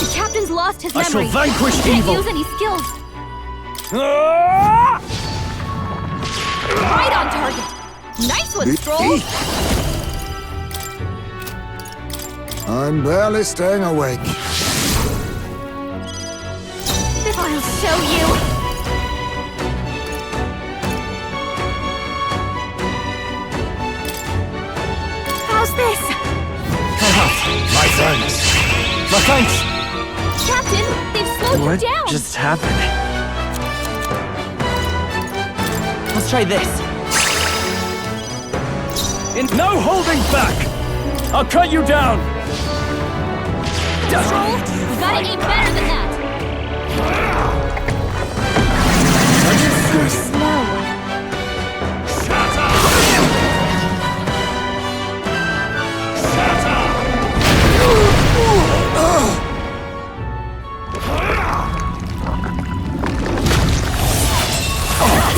The captain's lost his I shall memory. vanquish He can't evil. use any skills. Right on target. Nice one, Stroll. I'm barely staying awake. I'll show you. How's this? My thanks. My thanks! Captain, they've slowed What you down. just happened? Let's try this. No holding back! I'll cut you down! Stroll, you gotta aim better than that. So slow.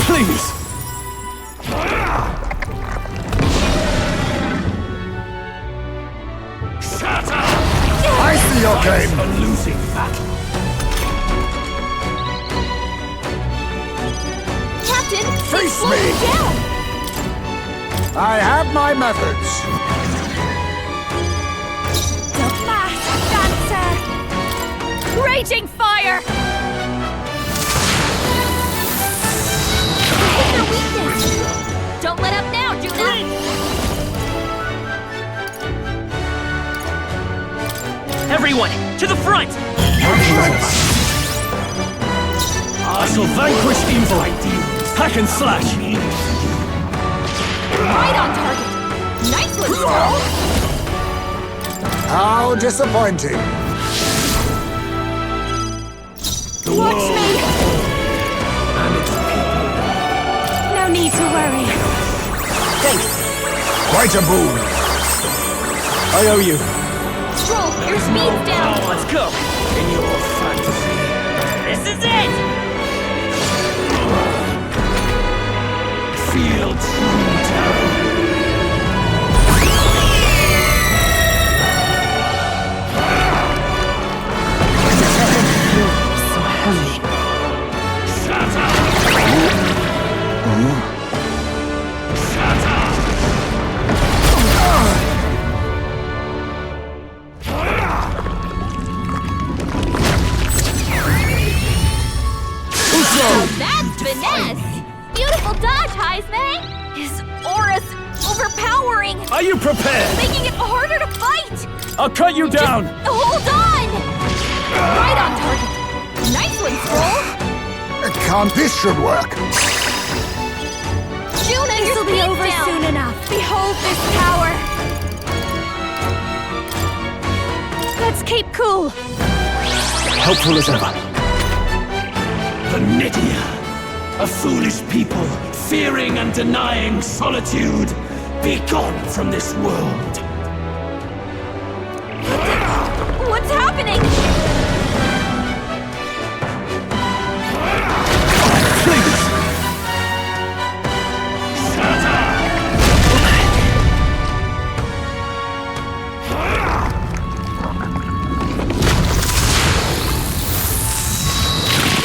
Please! I see your game. A losing battle. Captain, they Face slowed me. you down. I have my methods. Dancer! Raging fire! Hit their weakness. Don't let up now, Juna. Everyone, to the front! I shall vanquish evil! Hack and slash! Right on target. Nice one, Stroll. How disappointing. Watch me! No need to worry. Quite a boon. I owe you. Stroll, your speed's down. Let's go! In your fantasy. This is it! Feel true terror. So heavy. That's finesse. Beautiful dodge, Heisman. His aura's overpowering, Are you prepared? making it harder to fight. I'll cut you down! Just hold on. Right on target. Nice one, Stroll. Can't this should work? Juna, your This'll be speed's over down. soon enough. Behold this power! Let's keep cool. Helpful as ever. The Nidia. A foolish people, fearing and denying solitude. Be gone from this world. What's happening? Please!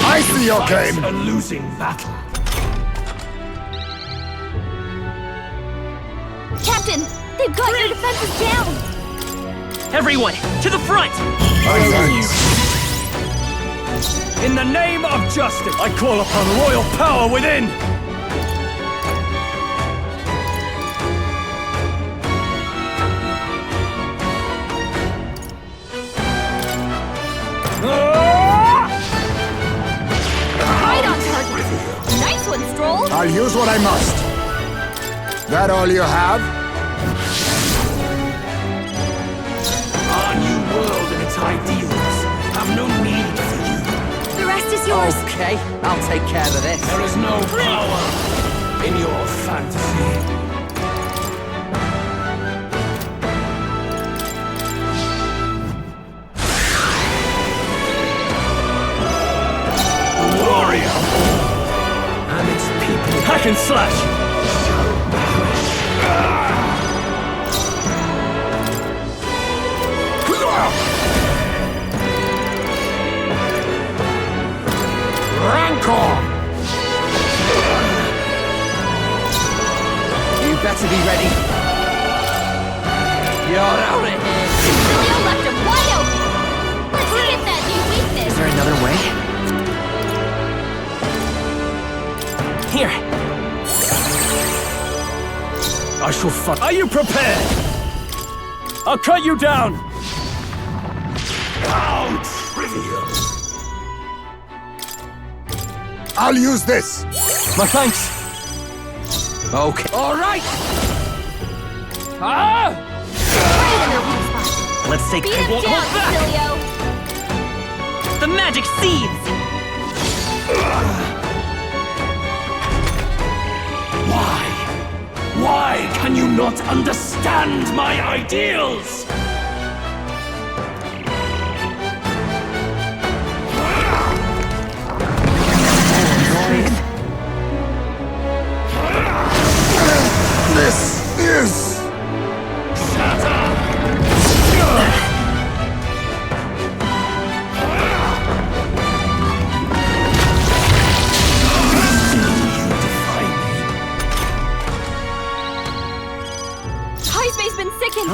I see your Fight game. a losing battle. Captain, they've got your defenses down. Everyone, to the front! My thanks. In the name of justice, I call upon royal power within! Right on target. Nice one, Stroll. I'll use what I must. That all you have? Our new world and its ideals have no need for you. The rest is yours. Okay, I'll take care of this. There is no power in your fantasy. The warrior and its people. Hack and slash! better be ready. You're out of here. Julio left him wide open. Let's hit that new weakness. Is there another way? Here. I shall fight. Are you prepared? I'll cut you down! How trivial! I'll use this! My thanks! Okay. All right. Ah! Right in their weak spot. Let's take Beat it. him down, Basilio. The magic seeds! Why can you not understand my ideals? This is... Highspace been sickened.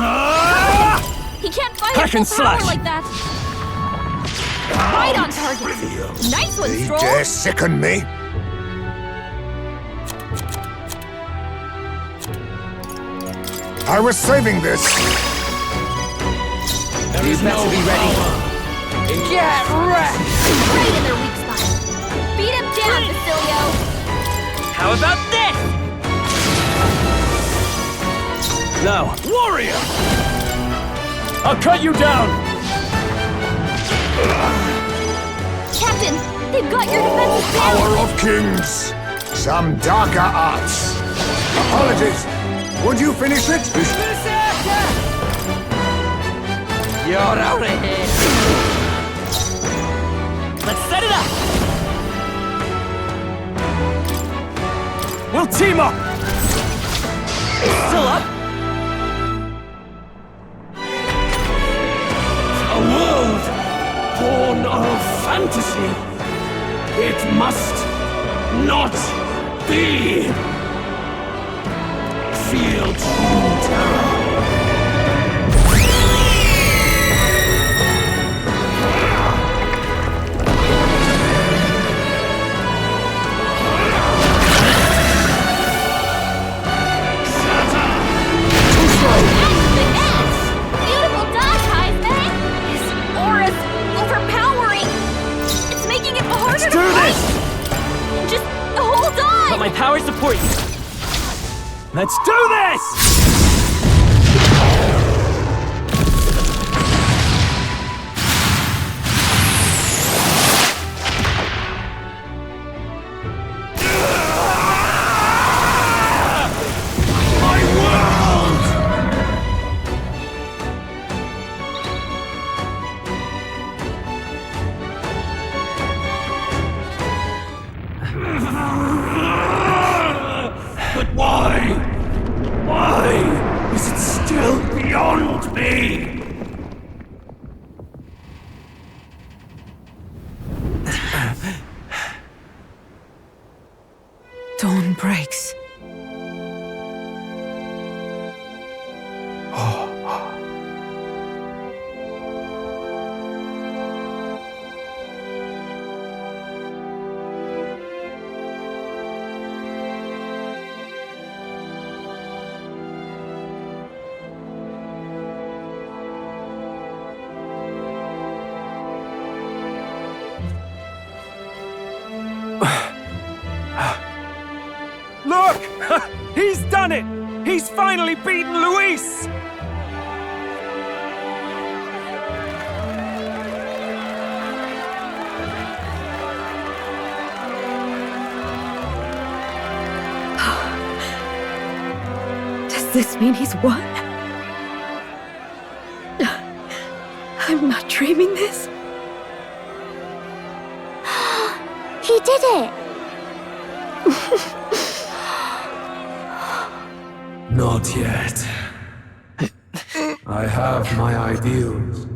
He can't fight Hack at and full power slash. like that. Right on target. Nice one, They Stroll. dare sicken me? I was saving this. You better be ready. Get wrecked. Right in their weak spot. Beat him down, Basilio. How about this? Now, warrior! I'll cut you down! Captain, they've got your defenses down. Power of kings. Some darker arts. Apologies. Would you finish it? You're out of here. Let's set it up! We'll team up! Still up? A world born of fantasy. It must not be. Feel true terror. Beautiful dodge, Heisman. His aura's overpowering. It's making it harder to do fight. Just hold on. Let my power support you. Let's do this! My world! But why? Why is it still beyond me? Dawn breaks. Look! He's done it! He's finally beaten Louis! Does this mean he's won? I'm not dreaming this. He did it. Not yet. I have my ideals.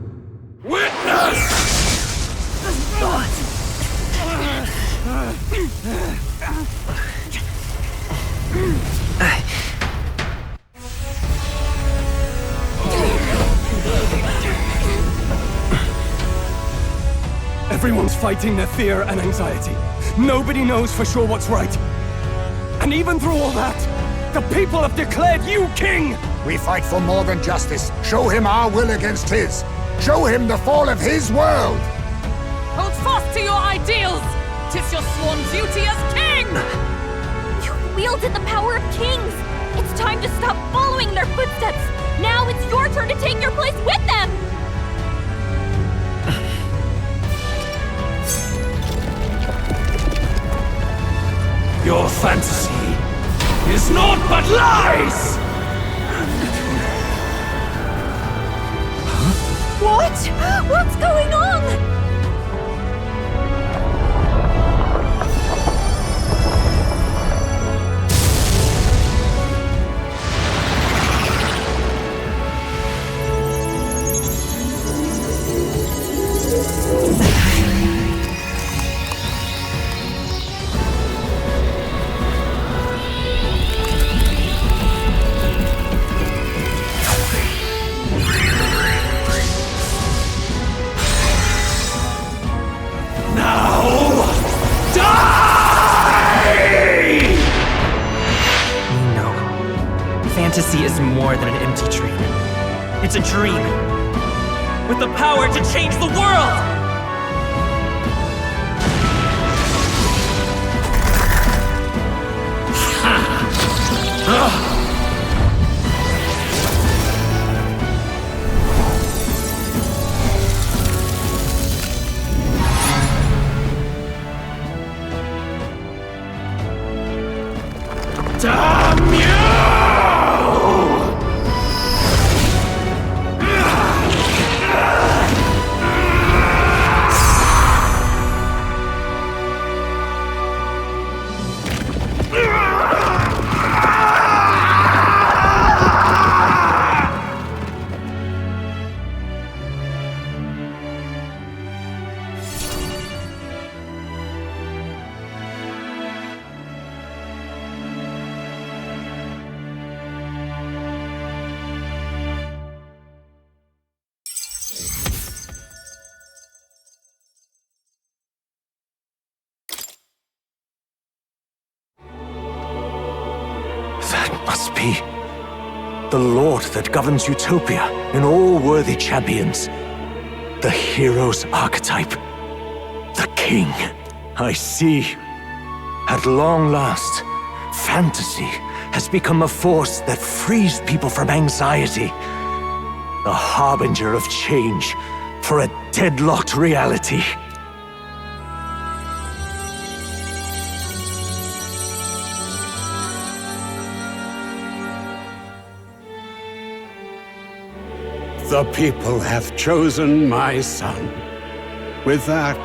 Everyone's fighting their fear and anxiety. Nobody knows for sure what's right. And even through all that, the people have declared you king! We fight for more than justice. Show him our will against his. Show him the fall of his world! Hold fast to your ideals! 'Tis your sworn duty as king! You've wielded the power of kings! It's time to stop following their footsteps! Now it's your turn to take your place with them! Your fantasy is naught but lies! What? What's going on? Fantasy is more than an empty dream. It's a dream with the power to change the world! Damn you! Must be the Lord that governs Utopia in all worthy champions. The hero's archetype. The king. I see. At long last, fantasy has become a force that frees people from anxiety. The harbinger of change for a deadlocked reality. The people have chosen my son. With that,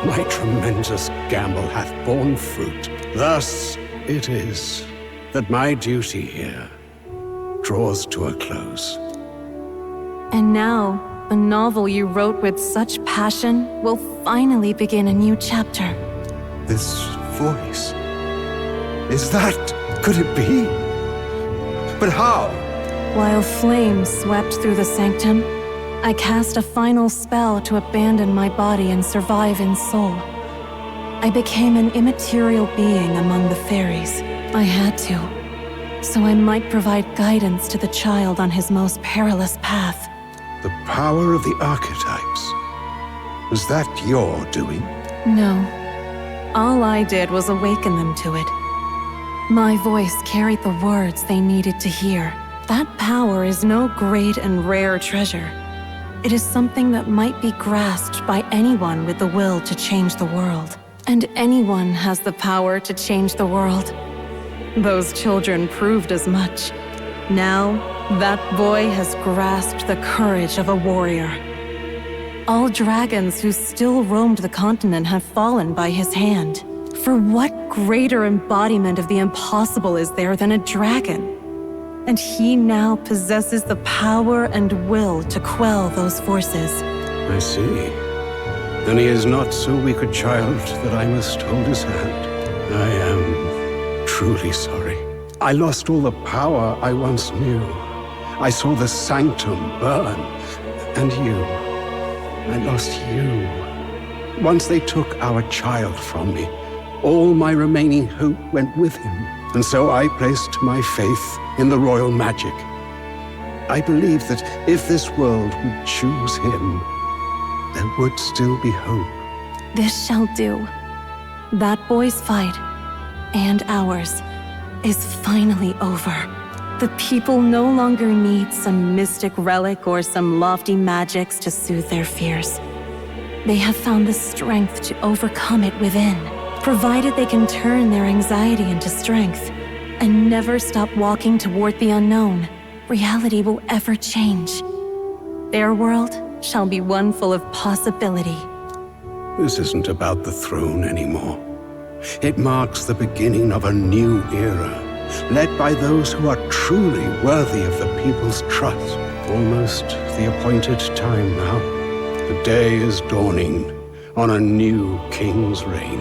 my tremendous gamble hath borne fruit. Thus it is that my duty here draws to a close. And now, the novel you wrote with such passion will finally begin a new chapter. This voice... is that... could it be? But how? While flames swept through the sanctum, I cast a final spell to abandon my body and survive in soul. I became an immaterial being among the fairies. I had to, so I might provide guidance to the child on his most perilous path. The power of the archetypes. Was that your doing? No. All I did was awaken them to it. My voice carried the words they needed to hear. That power is no great and rare treasure. It is something that might be grasped by anyone with the will to change the world. And anyone has the power to change the world. Those children proved as much. Now, that boy has grasped the courage of a warrior. All dragons who still roamed the continent have fallen by his hand. For what greater embodiment of the impossible is there than a dragon? And he now possesses the power and will to quell those forces. I see. Then he is not so weak a child that I must hold his hand. I am truly sorry. I lost all the power I once knew. I saw the sanctum burn. And you. I lost you. once they took our child from me, all my remaining hope went with him. And so I placed my faith in the royal magic. I believed that if this world would choose him, there would still be hope. This shall do. That boy's fight, and ours, is finally over. The people no longer need some mystic relic or some lofty magics to soothe their fears. They have found the strength to overcome it within, provided they can turn their anxiety into strength and never stop walking toward the unknown. Reality will ever change. Their world shall be one full of possibility. This isn't about the throne anymore. It marks the beginning of a new era, led by those who are truly worthy of the people's trust. Almost the appointed time now. The day is dawning on a new king's reign.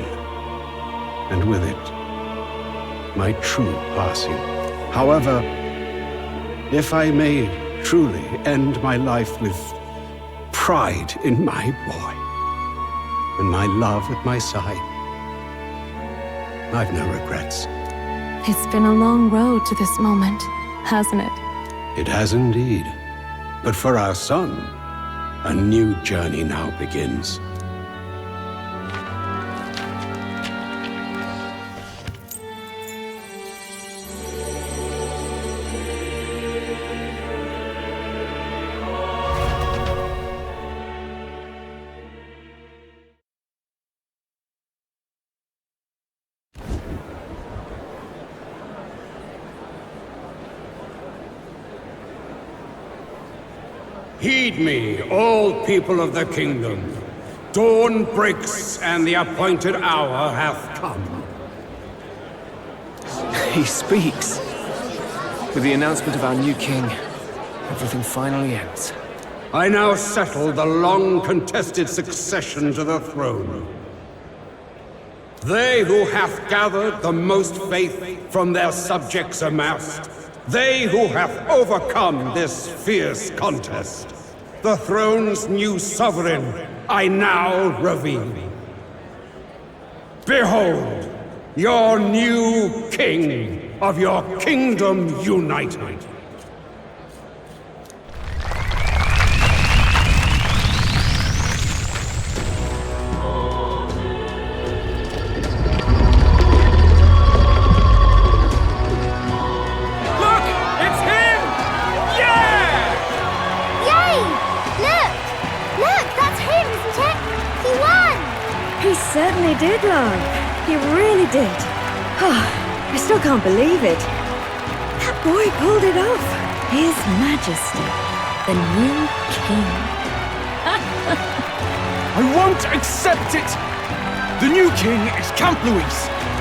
And with it, my true passing. However, if I may truly end my life with pride in my boy and my love at my side, I've no regrets. It's been a long road to this moment, hasn't it? It has indeed. But for our son, a new journey now begins. Heed me, all people of the kingdom. Dawn breaks, and the appointed hour hath come. He speaks. With the announcement of our new king, everything finally ends. I now settle the long-contested succession to the throne. They who hath gathered the most faith from their subjects amassed, they who have overcome this fierce contest, the throne's new sovereign, I now reveal. Behold, your new king of your kingdom united. Certainly did, love. He really did. I still can't believe it. That boy pulled it off. His Majesty, the new king. I won't accept it! The new king is Count Louis.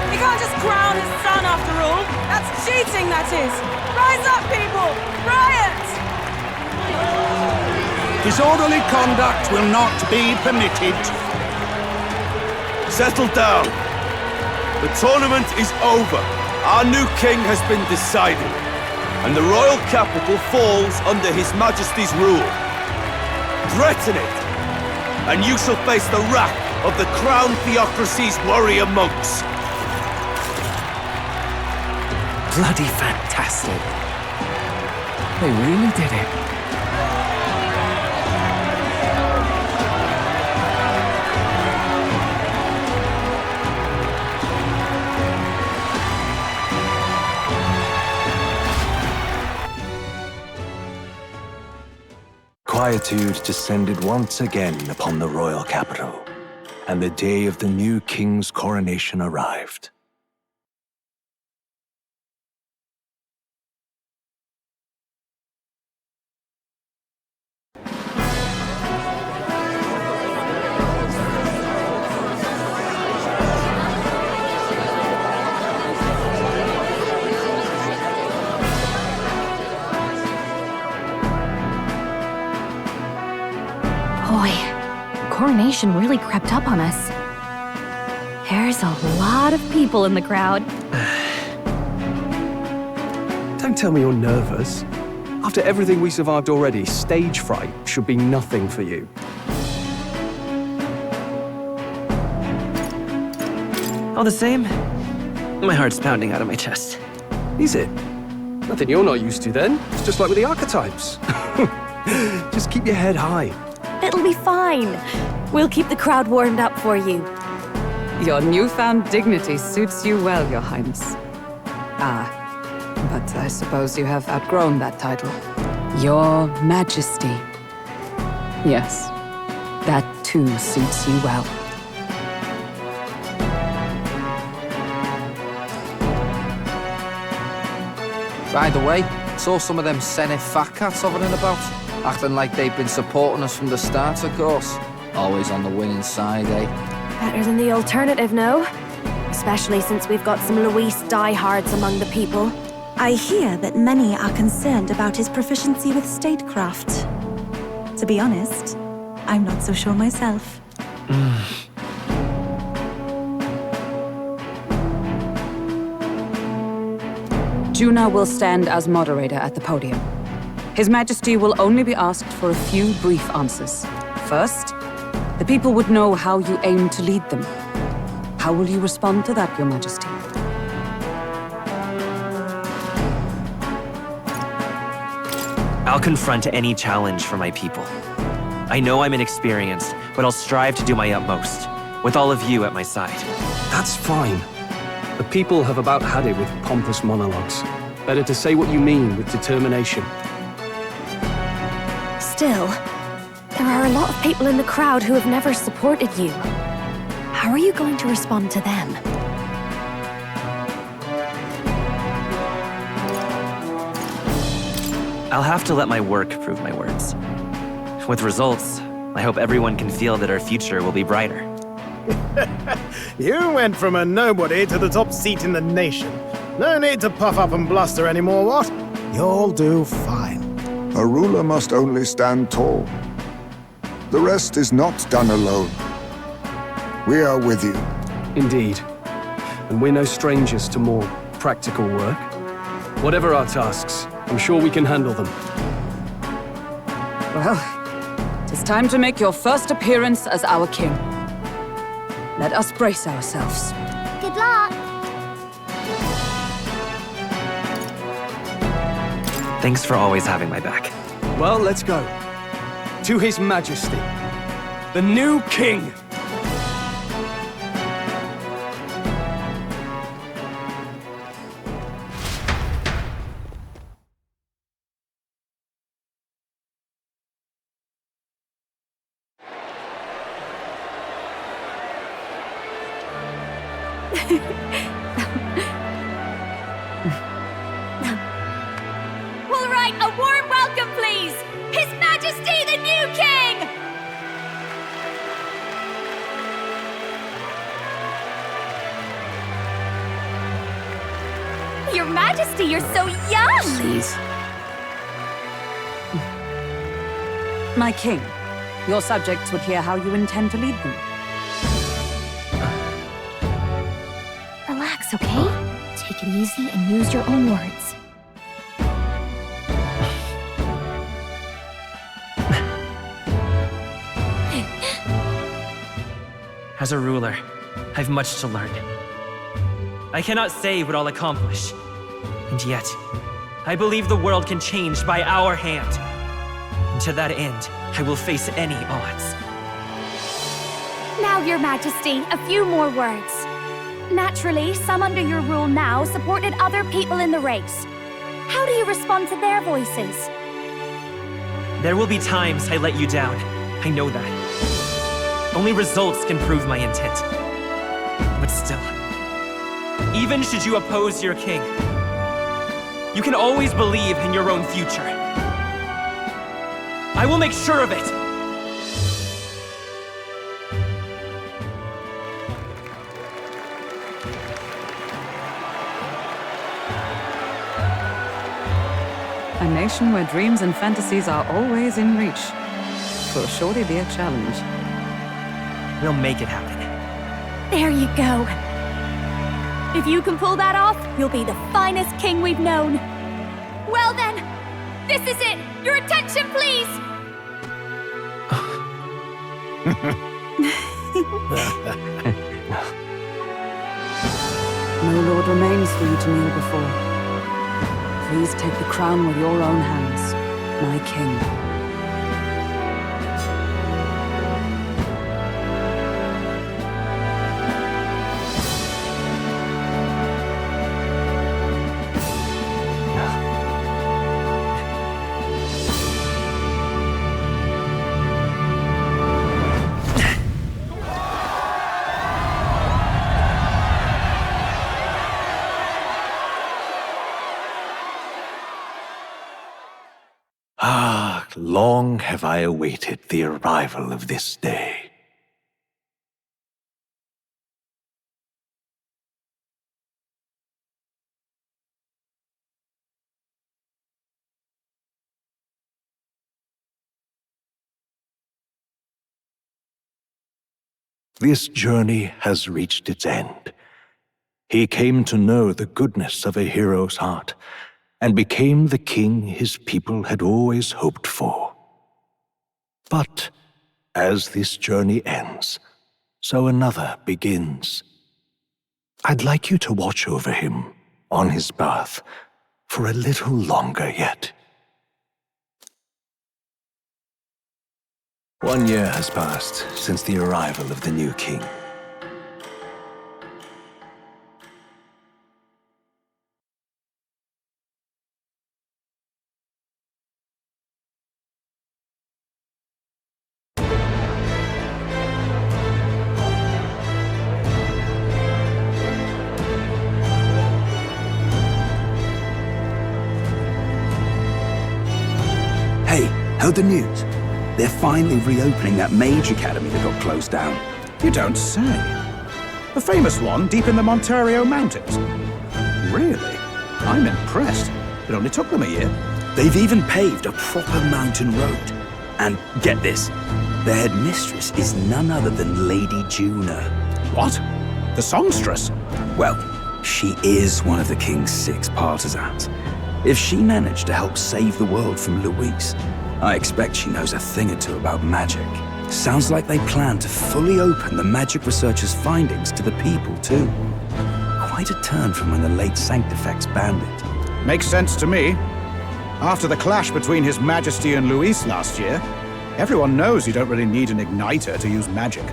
He can't just crown his son after all. That's cheating, that is. Rise up, people! Riot! Disorderly conduct will not be permitted. Settle down. The tournament is over. Our new king has been decided, and the royal capital falls under His Majesty's rule. Threaten it, and you shall face the wrath of the crown theocracy's warrior monks. Bloody fantastic. They really did it. Quietude descended once again upon the royal capital, and the day of the new king's coronation arrived. Coronation really crept up on us. There's a lot of people in the crowd. Don't tell me you're nervous. After everything we survived already, stage fright should be nothing for you. All the same, my heart's pounding out of my chest. Is it? Nothing you're not used to then. It's just like with the archetypes. Just keep your head high. It'll be fine. We'll keep the crowd warmed up for you. Your newfound dignity suits you well, Your Highness. But I suppose you have outgrown that title. Your Majesty. Yes, that too suits you well. By the way, saw some of them Senate fat cats hovering about, acting like they've been supporting us from the start, of course. Always on the winning side, eh? Better than the alternative, no? Especially since we've got some Louis diehards among the people. I hear that many are concerned about his proficiency with statecraft. To be honest, I'm not so sure myself. Juna will stand as moderator at the podium. His Majesty will only be asked for a few brief answers. First, the people would know how you aim to lead them. How will you respond to that, Your Majesty? I'll confront any challenge for my people. I know I'm inexperienced, but I'll strive to do my utmost, with all of you at my side. That's fine. The people have about had it with pompous monologues. Better to say what you mean with determination. Still, there are a lot of people in the crowd who have never supported you. How are you going to respond to them? I'll have to let my work prove my words. With results, I hope everyone can feel that our future will be brighter. You went from a nobody to the top seat in the nation. No need to puff up and bluster anymore, what? You'll do fine. A ruler must only stand tall. The rest is not done alone. We are with you. Indeed. And we're no strangers to more practical work. Whatever our tasks, I'm sure we can handle them. Well, it is time to make your first appearance as our king. Let us brace ourselves. Good luck! Thanks for always having my back. Well, let's go. To His Majesty, the new king! All right, a warm welcome, please! His Majesty, the new king! Your Majesty, you're so young! Please. My king, your subjects would hear how you intend to lead them. Relax, okay? Take it easy and use your own words. As a ruler, I've much to learn. I cannot say what I'll accomplish. And yet, I believe the world can change by our hand. And to that end, I will face any odds. Now, Your Majesty, a few more words. Naturally, some under your rule now supported other people in the race. How do you respond to their voices? There will be times I let you down. I know that. Only results can prove my intent. But still, even should you oppose your king, you can always believe in your own future. I will make sure of it! A nation where dreams and fantasies are always in reach. Will surely be a challenge. We'll make it happen. There you go. If you can pull that off, you'll be the finest king we've known. Well then, this is it! Your attention, please! No lord remains for you to kneel before. Please take the crown with your own hands, my king. Long have I awaited the arrival of this day. This journey has reached its end. He came to know the goodness of a hero's heart, and became the king his people had always hoped for. But as this journey ends, so another begins. I'd like you to watch over him on his path for a little longer yet. 1 year has passed since the arrival of the new king. Hey, heard the news? They're finally reopening that mage academy that got closed down. You don't say. The famous one deep in the Montario Mountains. Really? I'm impressed. It only took them a year. They've even paved a proper mountain road. And get this, their headmistress is none other than Lady Juna. What? The songstress? Well, she is one of the king's 6 partisans. If she managed to help save the world from Louis, I expect she knows a thing or two about magic. Sounds like they plan to fully open the magic researcher's findings to the people, too. Quite a turn from when the late Sanctifex banned it. Makes sense to me. After the clash between His Majesty and Louis last year, everyone knows you don't really need an igniter to use magic.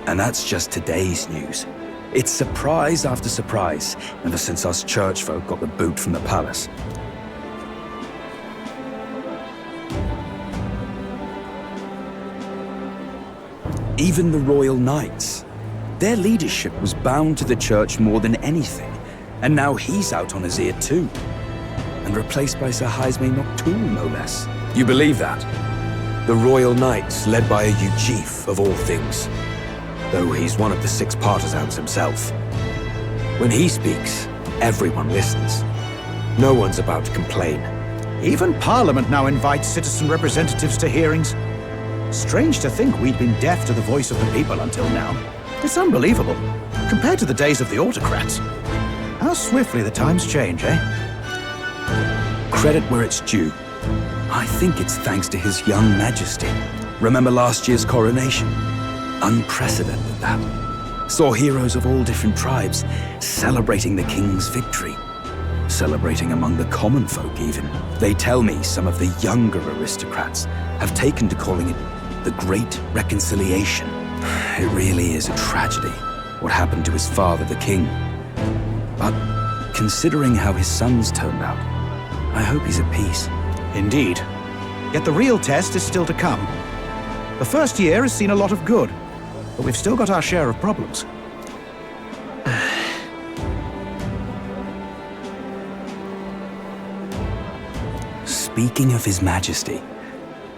And that's just today's news. It's surprise after surprise, ever since us church folk got the boot from the palace. Even the Royal Knights. Their leadership was bound to the church more than anything, and now he's out on his ear too. And replaced by Sir Haisme Noctul, no less. You believe that? The Royal Knights, led by a Uchief of all things. Though he's one of the 6 partisans himself. When he speaks, everyone listens. No one's about to complain. Even Parliament now invites citizen representatives to hearings. Strange to think we'd been deaf to the voice of the people until now. It's unbelievable, compared to the days of the autocrats. How swiftly the times change, eh? Credit where it's due. I think it's thanks to His young majesty. Remember last year's coronation? Unprecedented, that. Saw heroes of all different tribes celebrating the king's victory. Celebrating among the common folk, even. They tell me some of the younger aristocrats have taken to calling it the Great Reconciliation. It really is a tragedy, what happened to his father, the king. But considering how his sons turned out, I hope he's at peace. Indeed. Yet the real test is still to come. The first year has seen a lot of good, but we've still got our share of problems. Speaking of His Majesty,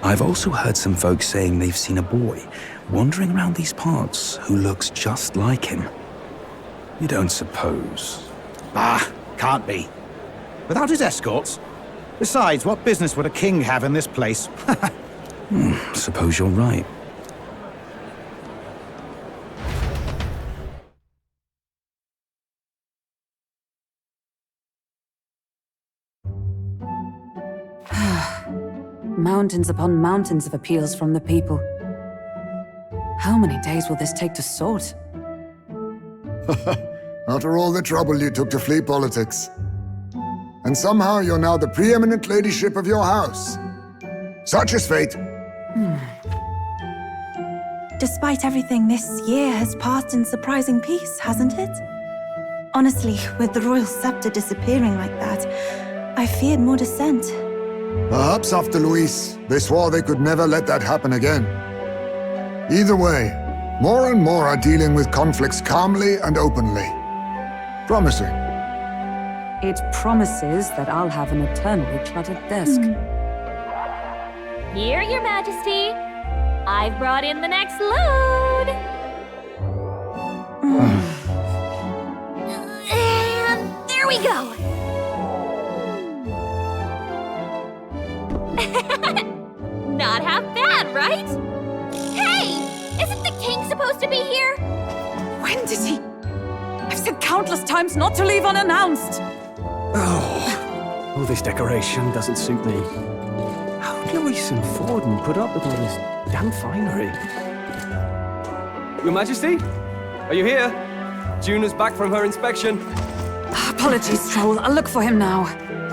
I've also heard some folks saying they've seen a boy wandering around these parts who looks just like him. You don't suppose? Ah, can't be. Without his escorts? Besides, what business would a king have in this place? Suppose you're right. Mountains upon mountains of appeals from the people. How many days will this take to sort? After all the trouble you took to flee politics. And somehow you're now the preeminent ladyship of your house. Such is fate. Despite everything, this year has passed in surprising peace, hasn't it? Honestly, with the royal scepter disappearing like that, I feared more dissent. Perhaps after Louis, they swore they could never let that happen again. Either way, more and more are dealing with conflicts calmly and openly. Promising. It promises that I'll have an eternally cluttered desk. Here, Your Majesty. I've brought in the next load. And there we go. Not half bad, right? Hey! Isn't the king supposed to be here? When did he? I've said countless times not to leave unannounced. Oh, all this decoration doesn't suit me. How did Louis and Forden put up with all this damn finery? Your Majesty? Are you here? Juna's back from her inspection. Apologies, Troll. I'll look for him now.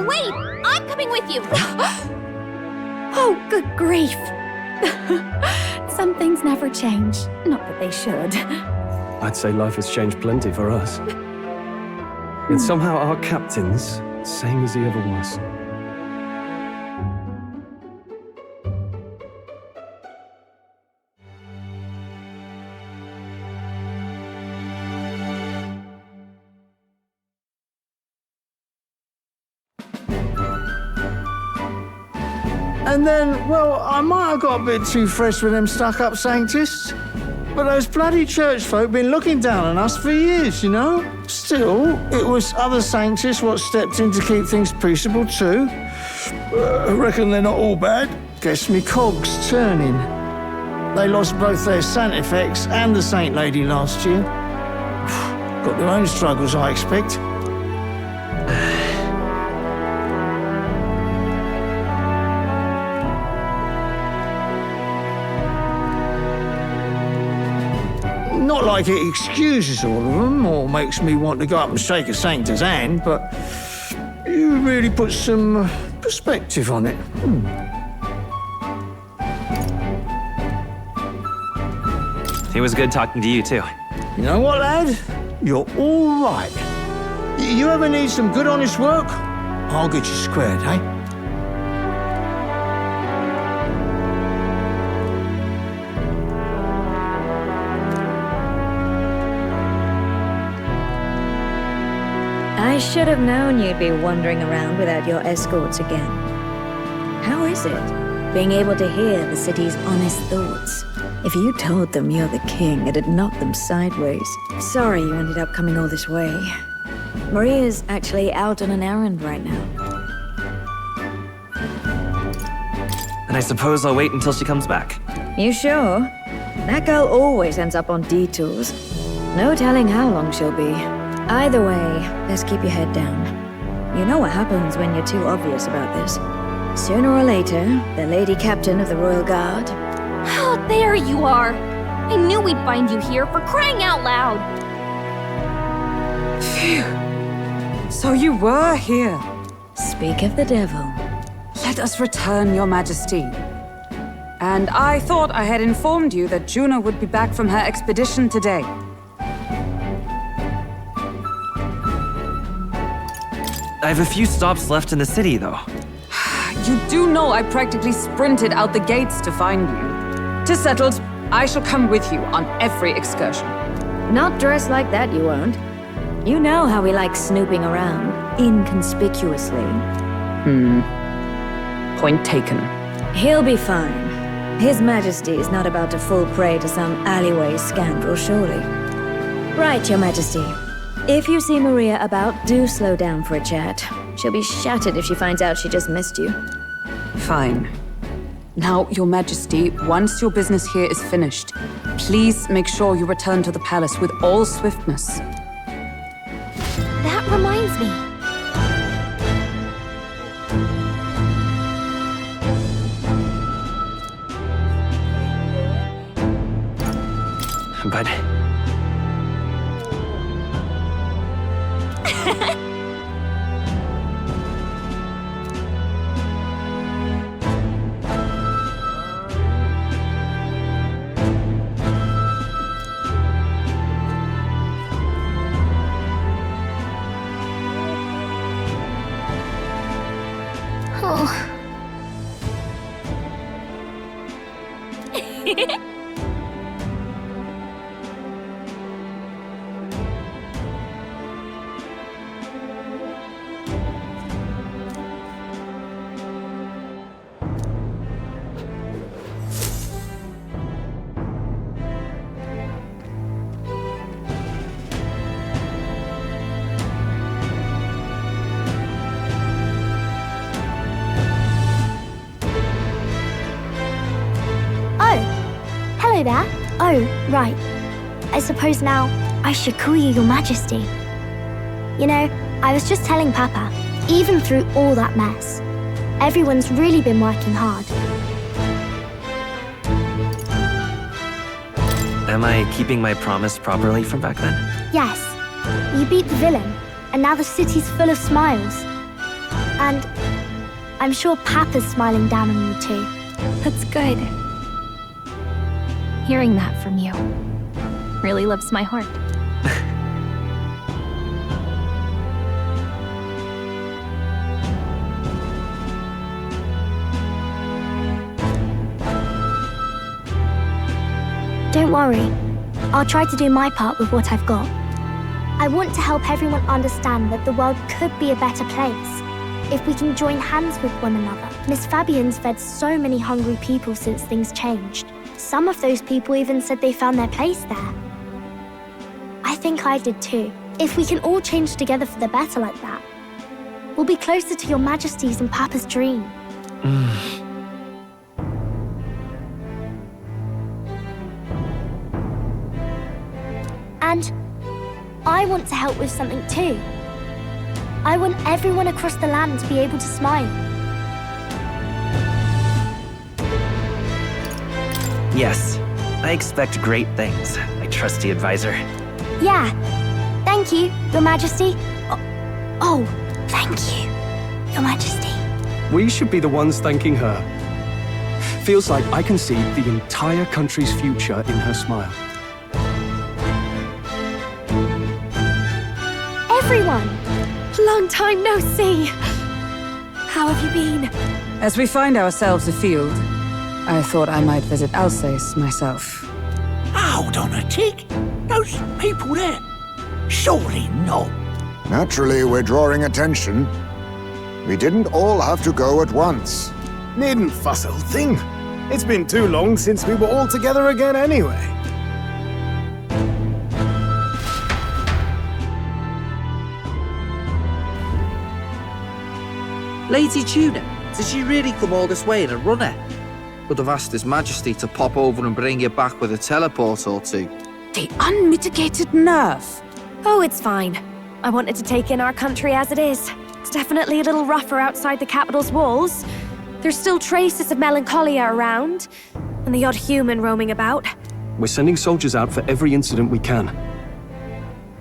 Wait! I'm coming with you! Oh, good grief. Some things never change. Not that they should. I'd say life has changed plenty for us. Yet somehow our captain's same as he ever was. And then, well, I might have got a bit too fresh with them stuck-up Sanctists. But those bloody church folk been looking down on us for years, you know? Still, it was other Sanctists what stepped in to keep things peaceable too. I reckon they're not all bad. Guess me cogs turning. They lost both their Santifex and the Saint Lady last year. Got their own struggles, I expect. Not like it excuses all of them or makes me want to go up and shake a Sanctor's hand, but you really put some perspective on it. It was good talking to you, too. You know what, lad? You're all right. You ever need some good, honest work? I'll get you squared, eh? I should have known you'd be wandering around without your escorts again. How is it, being able to hear the city's honest thoughts? If you told them you're the king, it'd knock them sideways. Sorry you ended up coming all this way. Maria's actually out on an errand right now. And I suppose I'll wait until she comes back. You sure? That girl always ends up on detours. No telling how long she'll be. Either way, let's keep your head down. You know what happens when you're too obvious about this. Sooner or later, the Lady Captain of the Royal Guard... Oh, there you are! I knew we'd find you here, for crying out loud! Phew. So you were here. Speak of the devil. Let us return, Your Majesty. And I thought I had informed you that Juna would be back from her expedition today. I have a few stops left in the city, though. You do know I practically sprinted out the gates to find you. 'Tis settled. I shall come with you on every excursion. Not dressed like that, you won't. You know how we like snooping around, inconspicuously. Point taken. He'll be fine. His Majesty is not about to fall prey to some alleyway scandal, surely. Right, Your Majesty. If you see Maria about, do slow down for a chat. She'll be shattered if she finds out she just missed you. Fine. Now, Your Majesty, once your business here is finished, please make sure you return to the palace with all swiftness. That reminds me. Oh. Hello there. Oh, right. I suppose now I should call you Your Majesty. You know, I was just telling Papa, even through all that mess, everyone's really been working hard. Am I keeping my promise properly from back then? Yes, you beat the villain, and now the city's full of smiles. And I'm sure Papa's smiling down on you too. That's good. Hearing that from you really lifts my heart. Don't worry. I'll try to do my part with what I've got. I want to help everyone understand that the world could be a better place if we can join hands with one another. Miss Fabian's fed so many hungry people since things changed. Some of those people even said they found their place there. I think I did too. If we can all change together for the better like that, we'll be closer to Your Majesty's and Papa's dream. And I want to help with something too. I want everyone across the land to be able to smile. Yes, I expect great things, my trusty advisor. Yeah. Thank you, Your Majesty. Oh, thank you, Your Majesty. We should be the ones thanking her. Feels like I can see the entire country's future in her smile. Everyone! Long time no see. How have you been? As we find ourselves afield, I thought I might visit Alsace myself. Hold on a tick. Those people there. Surely not. Naturally, we're drawing attention. We didn't all have to go at once. Needn't fuss, old thing. It's been too long since we were all together again anyway. Lady Tuna, did you really come all this way in a runner? Would have asked His Majesty to pop over and bring you back with a teleport or two. The unmitigated nerve. Oh, it's fine. I wanted to take in our country as it is. It's definitely a little rougher outside the capital's walls. There's still traces of melancholia around, and the odd human roaming about. We're sending soldiers out for every incident we can.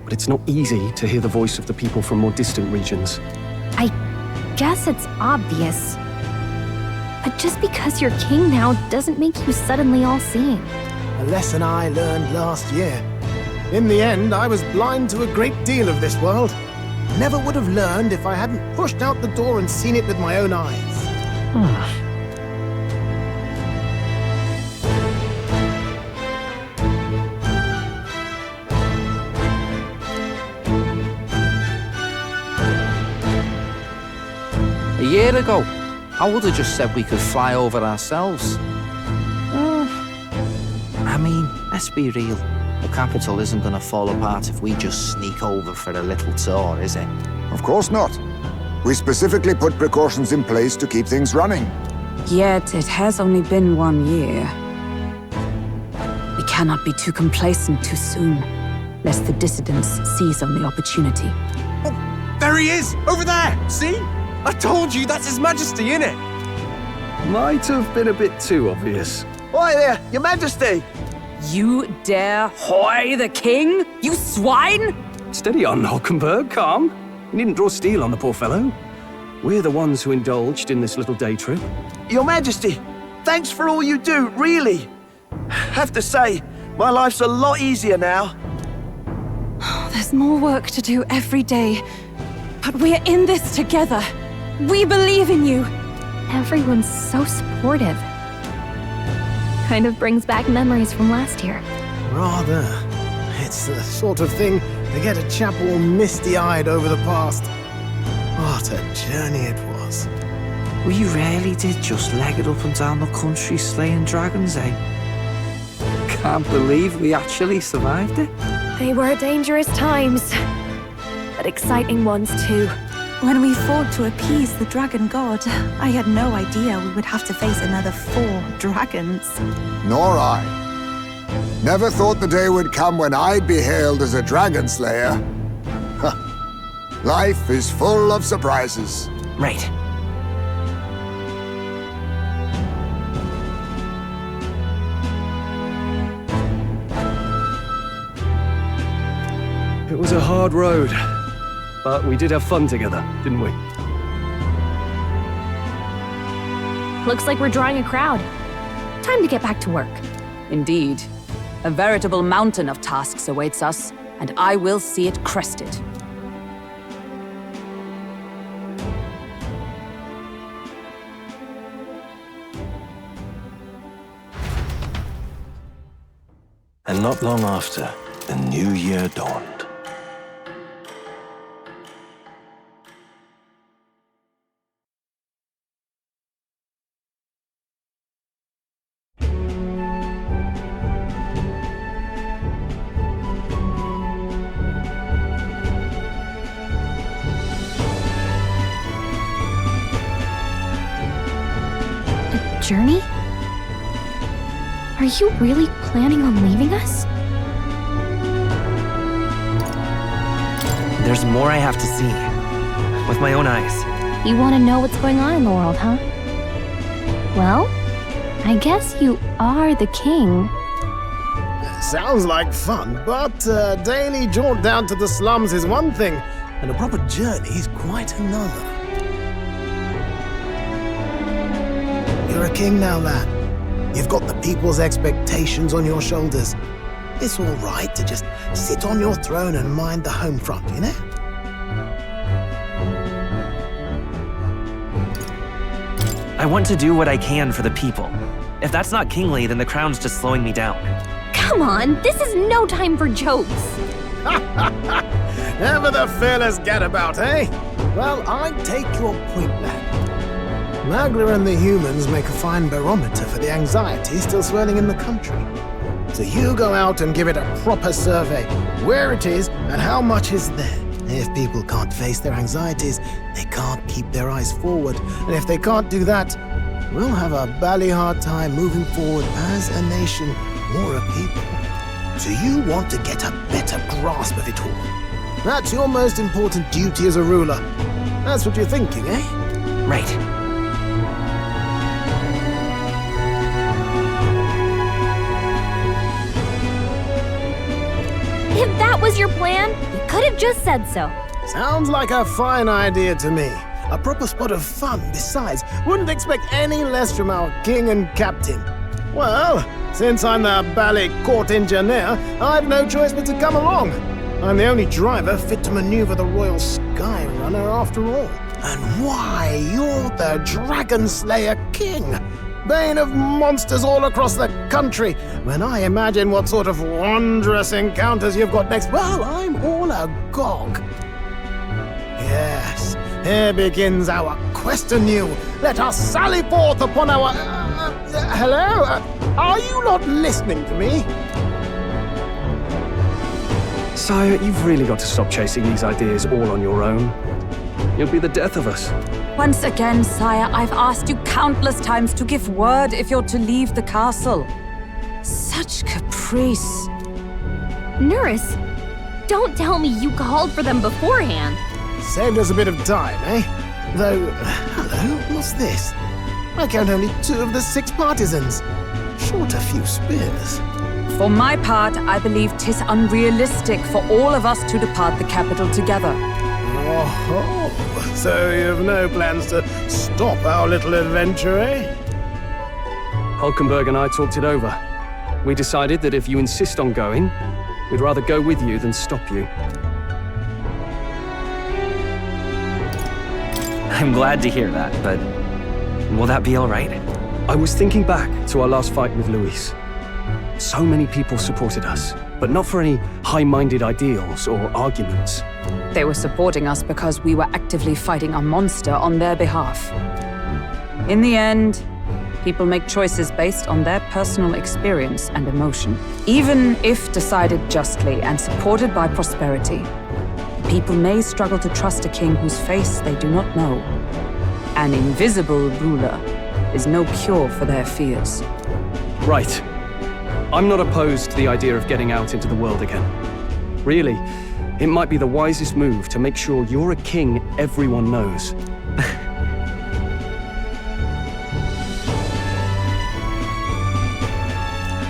But it's not easy to hear the voice of the people from more distant regions. I guess it's obvious. But just because you're king now doesn't make you suddenly all-seeing. A lesson I learned last year. In the end, I was blind to a great deal of this world. Never would have learned if I hadn't pushed out the door and seen it with my own eyes. A year ago, I would have just said we could fly over ourselves. I mean, let's be real. The capital isn't going to fall apart if we just sneak over for a little tour, is it? Of course not. We specifically put precautions in place to keep things running. Yet it has only been 1 year. We cannot be too complacent too soon, lest the dissidents seize on the opportunity. Oh, there he is! Over there! See? I told you, that's His Majesty, innit? Might have been a bit too obvious. Oi there, Your Majesty! You dare hoy the king? You swine! Steady on, Hulkenberg, calm. You needn't draw steel on the poor fellow. We're the ones who indulged in this little day trip. Your Majesty, thanks for all you do, really. Have to say, my life's a lot easier now. There's more work to do every day, but we're in this together. We believe in you. Everyone's so supportive. Kind of brings back memories from last year. Rather. It's the sort of thing to get a chap all misty-eyed over the past. What a journey it was. We really did just leg it up and down the country slaying dragons, eh? Can't believe we actually survived it. They were dangerous times, but exciting ones too. When we fought to appease the dragon god, I had no idea we would have to face another 4 dragons. Nor I. Never thought the day would come when I'd be hailed as a dragon slayer. Life is full of surprises. Right. It was a hard road, but we did have fun together, didn't we? Looks like we're drawing a crowd. Time to get back to work. Indeed. A veritable mountain of tasks awaits us, and I will see it crested. And not long after, the new year dawned. Journey? Are you really planning on leaving us? There's more I have to see. With my own eyes. You want to know what's going on in the world, huh? Well, I guess you are the king. Sounds like fun, but a daily jaunt down to the slums is one thing, and a proper journey is quite another. You're a king now, lad. You've got the people's expectations on your shoulders. It's all right to just sit on your throne and mind the home front, you know? I want to do what I can for the people. If that's not kingly, then the crown's just slowing me down. Come on, this is no time for jokes. Never the fearless gadabout, eh? Well, I take your point, lad. Magla and the humans make a fine barometer for the anxiety still swirling in the country. So you go out and give it a proper survey, where it is and how much is there. If people can't face their anxieties, they can't keep their eyes forward. And if they can't do that, we'll have a bally hard time moving forward as a nation or a people. So you want to get a better grasp of it all. That's your most important duty as a ruler. That's what you're thinking, eh? Right. If that was your plan, you could have just said so. Sounds like a fine idea to me. A proper spot of fun, besides. Wouldn't expect any less from our king and captain. Well, since I'm the bally court engineer, I've no choice but to come along. I'm the only driver fit to maneuver the Royal Sky Runner after all. And why, you're the Dragon Slayer King. Bane of monsters all across the country. When I imagine what sort of wondrous encounters you've got next, well, I'm all agog. Yes, here begins our quest anew. Let us sally forth upon our... hello? Are you not listening to me? Sire, you've really got to stop chasing these ideas all on your own. You'll be the death of us. Once again, sire, I've asked you countless times to give word if you're to leave the castle. Such caprice. Nurse, don't tell me you called for them beforehand. Saved us a bit of time, eh? Though, hello, what's this? I count only 2 of the 6 partisans. Short a few spears. For my part, I believe 'tis unrealistic for all of us to depart the capital together. Oh, so you have no plans to stop our little adventure, eh? Hulkenberg and I talked it over. We decided that if you insist on going, we'd rather go with you than stop you. I'm glad to hear that, but will that be all right? I was thinking back to our last fight with Louis. So many people supported us, but not for any high-minded ideals or arguments. They were supporting us because we were actively fighting a monster on their behalf. In the end, people make choices based on their personal experience and emotion. Even if decided justly and supported by prosperity, people may struggle to trust a king whose face they do not know. An invisible ruler is no cure for their fears. Right. I'm not opposed to the idea of getting out into the world again. Really, it might be the wisest move to make sure you're a king everyone knows.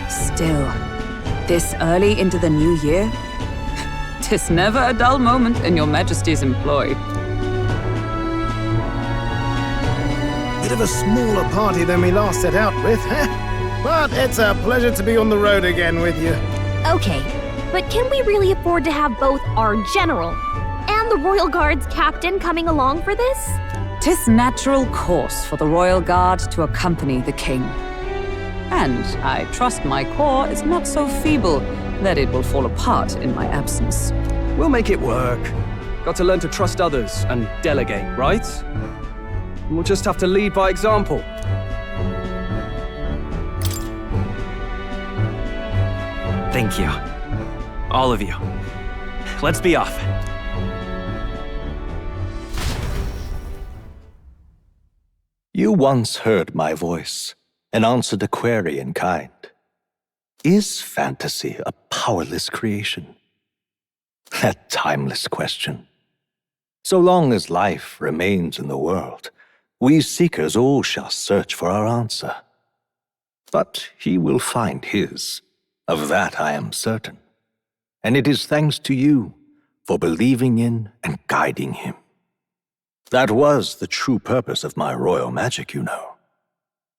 Still, this early into the new year? 'Tis never a dull moment in your Majesty's employ. Bit of a smaller party than we last set out with, huh? But it's a pleasure to be on the road again with you. Okay, but can we really afford to have both our general and the Royal Guard's captain coming along for this? 'Tis natural course for the Royal Guard to accompany the king. And I trust my corps is not so feeble that it will fall apart in my absence. We'll make it work. Got to learn to trust others and delegate, right? We'll just have to lead by example. Thank you. All of you. Let's be off. You once heard my voice and answered a query in kind. Is fantasy a powerless creation? A timeless question. So long as life remains in the world, we seekers all shall search for our answer. But he will find his. Of that I am certain. And it is thanks to you for believing in and guiding him. That was the true purpose of my royal magic, you know.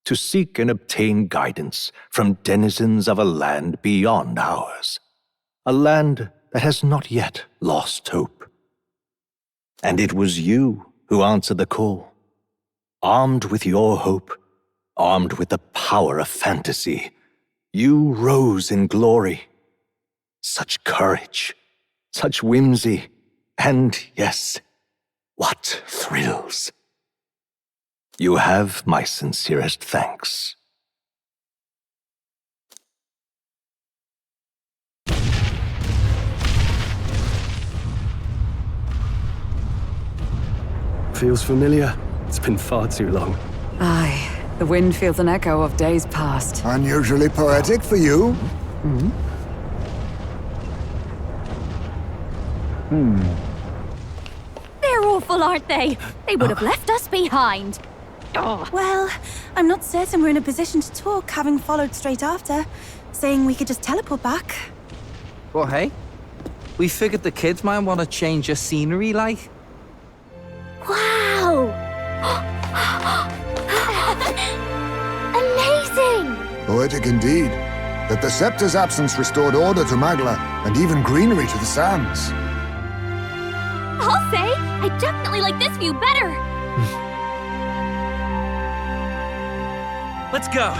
To seek and obtain guidance from denizens of a land beyond ours. A land that has not yet lost hope. And it was you who answered the call. Armed with your hope, armed with the power of fantasy, you rose in glory. Such courage, such whimsy, and yes, what thrills. You have my sincerest thanks. Feels familiar. It's been far too long. Aye, the wind feels an echo of days past. Unusually poetic for you. They're awful, aren't they? They would have left us behind. Oh. Well, I'm not certain we're in a position to talk, having followed straight after, saying we could just teleport back. Well, hey, we figured the kids might want to change your scenery, like. Wow! Amazing! Poetic indeed. That the scepter's absence restored order to Magla, and even greenery to the sands. I'll say, I definitely like this view better. Let's go.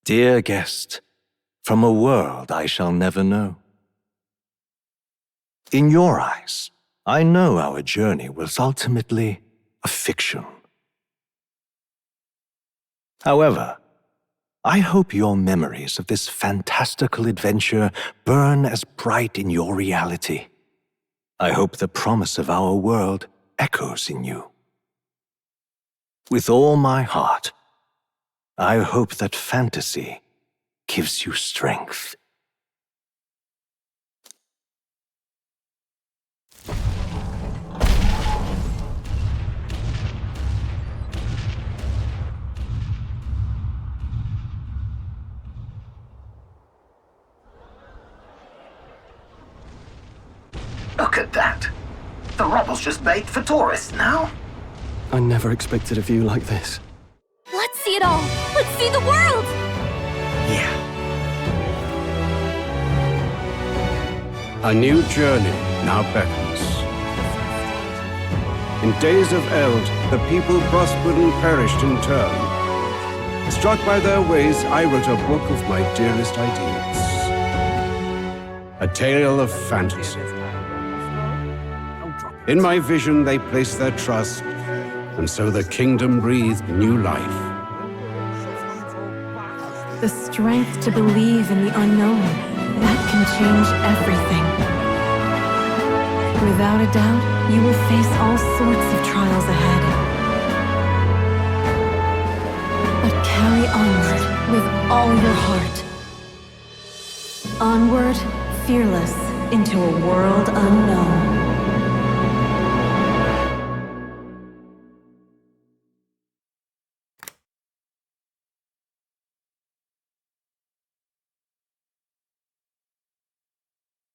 Dear guest, from a world I shall never know. In your eyes, I know our journey was ultimately a fiction. However, I hope your memories of this fantastical adventure burn as bright in your reality. I hope the promise of our world echoes in you. With all my heart, I hope that fantasy gives you strength. Look at that. The rubble's just bait for tourists now. I never expected a view like this. Let's see it all! Let's see the world! A new journey now beckons. In days of Eld, the people prospered and perished in turn. Struck by their ways, I wrote a book of my dearest ideas. A tale of fantasy. In my vision, they placed their trust, and so the kingdom breathed new life. The strength to believe in the unknown, that can change everything. Without a doubt, you will face all sorts of trials ahead. But carry onward with all your heart. Onward, fearless, into a world unknown.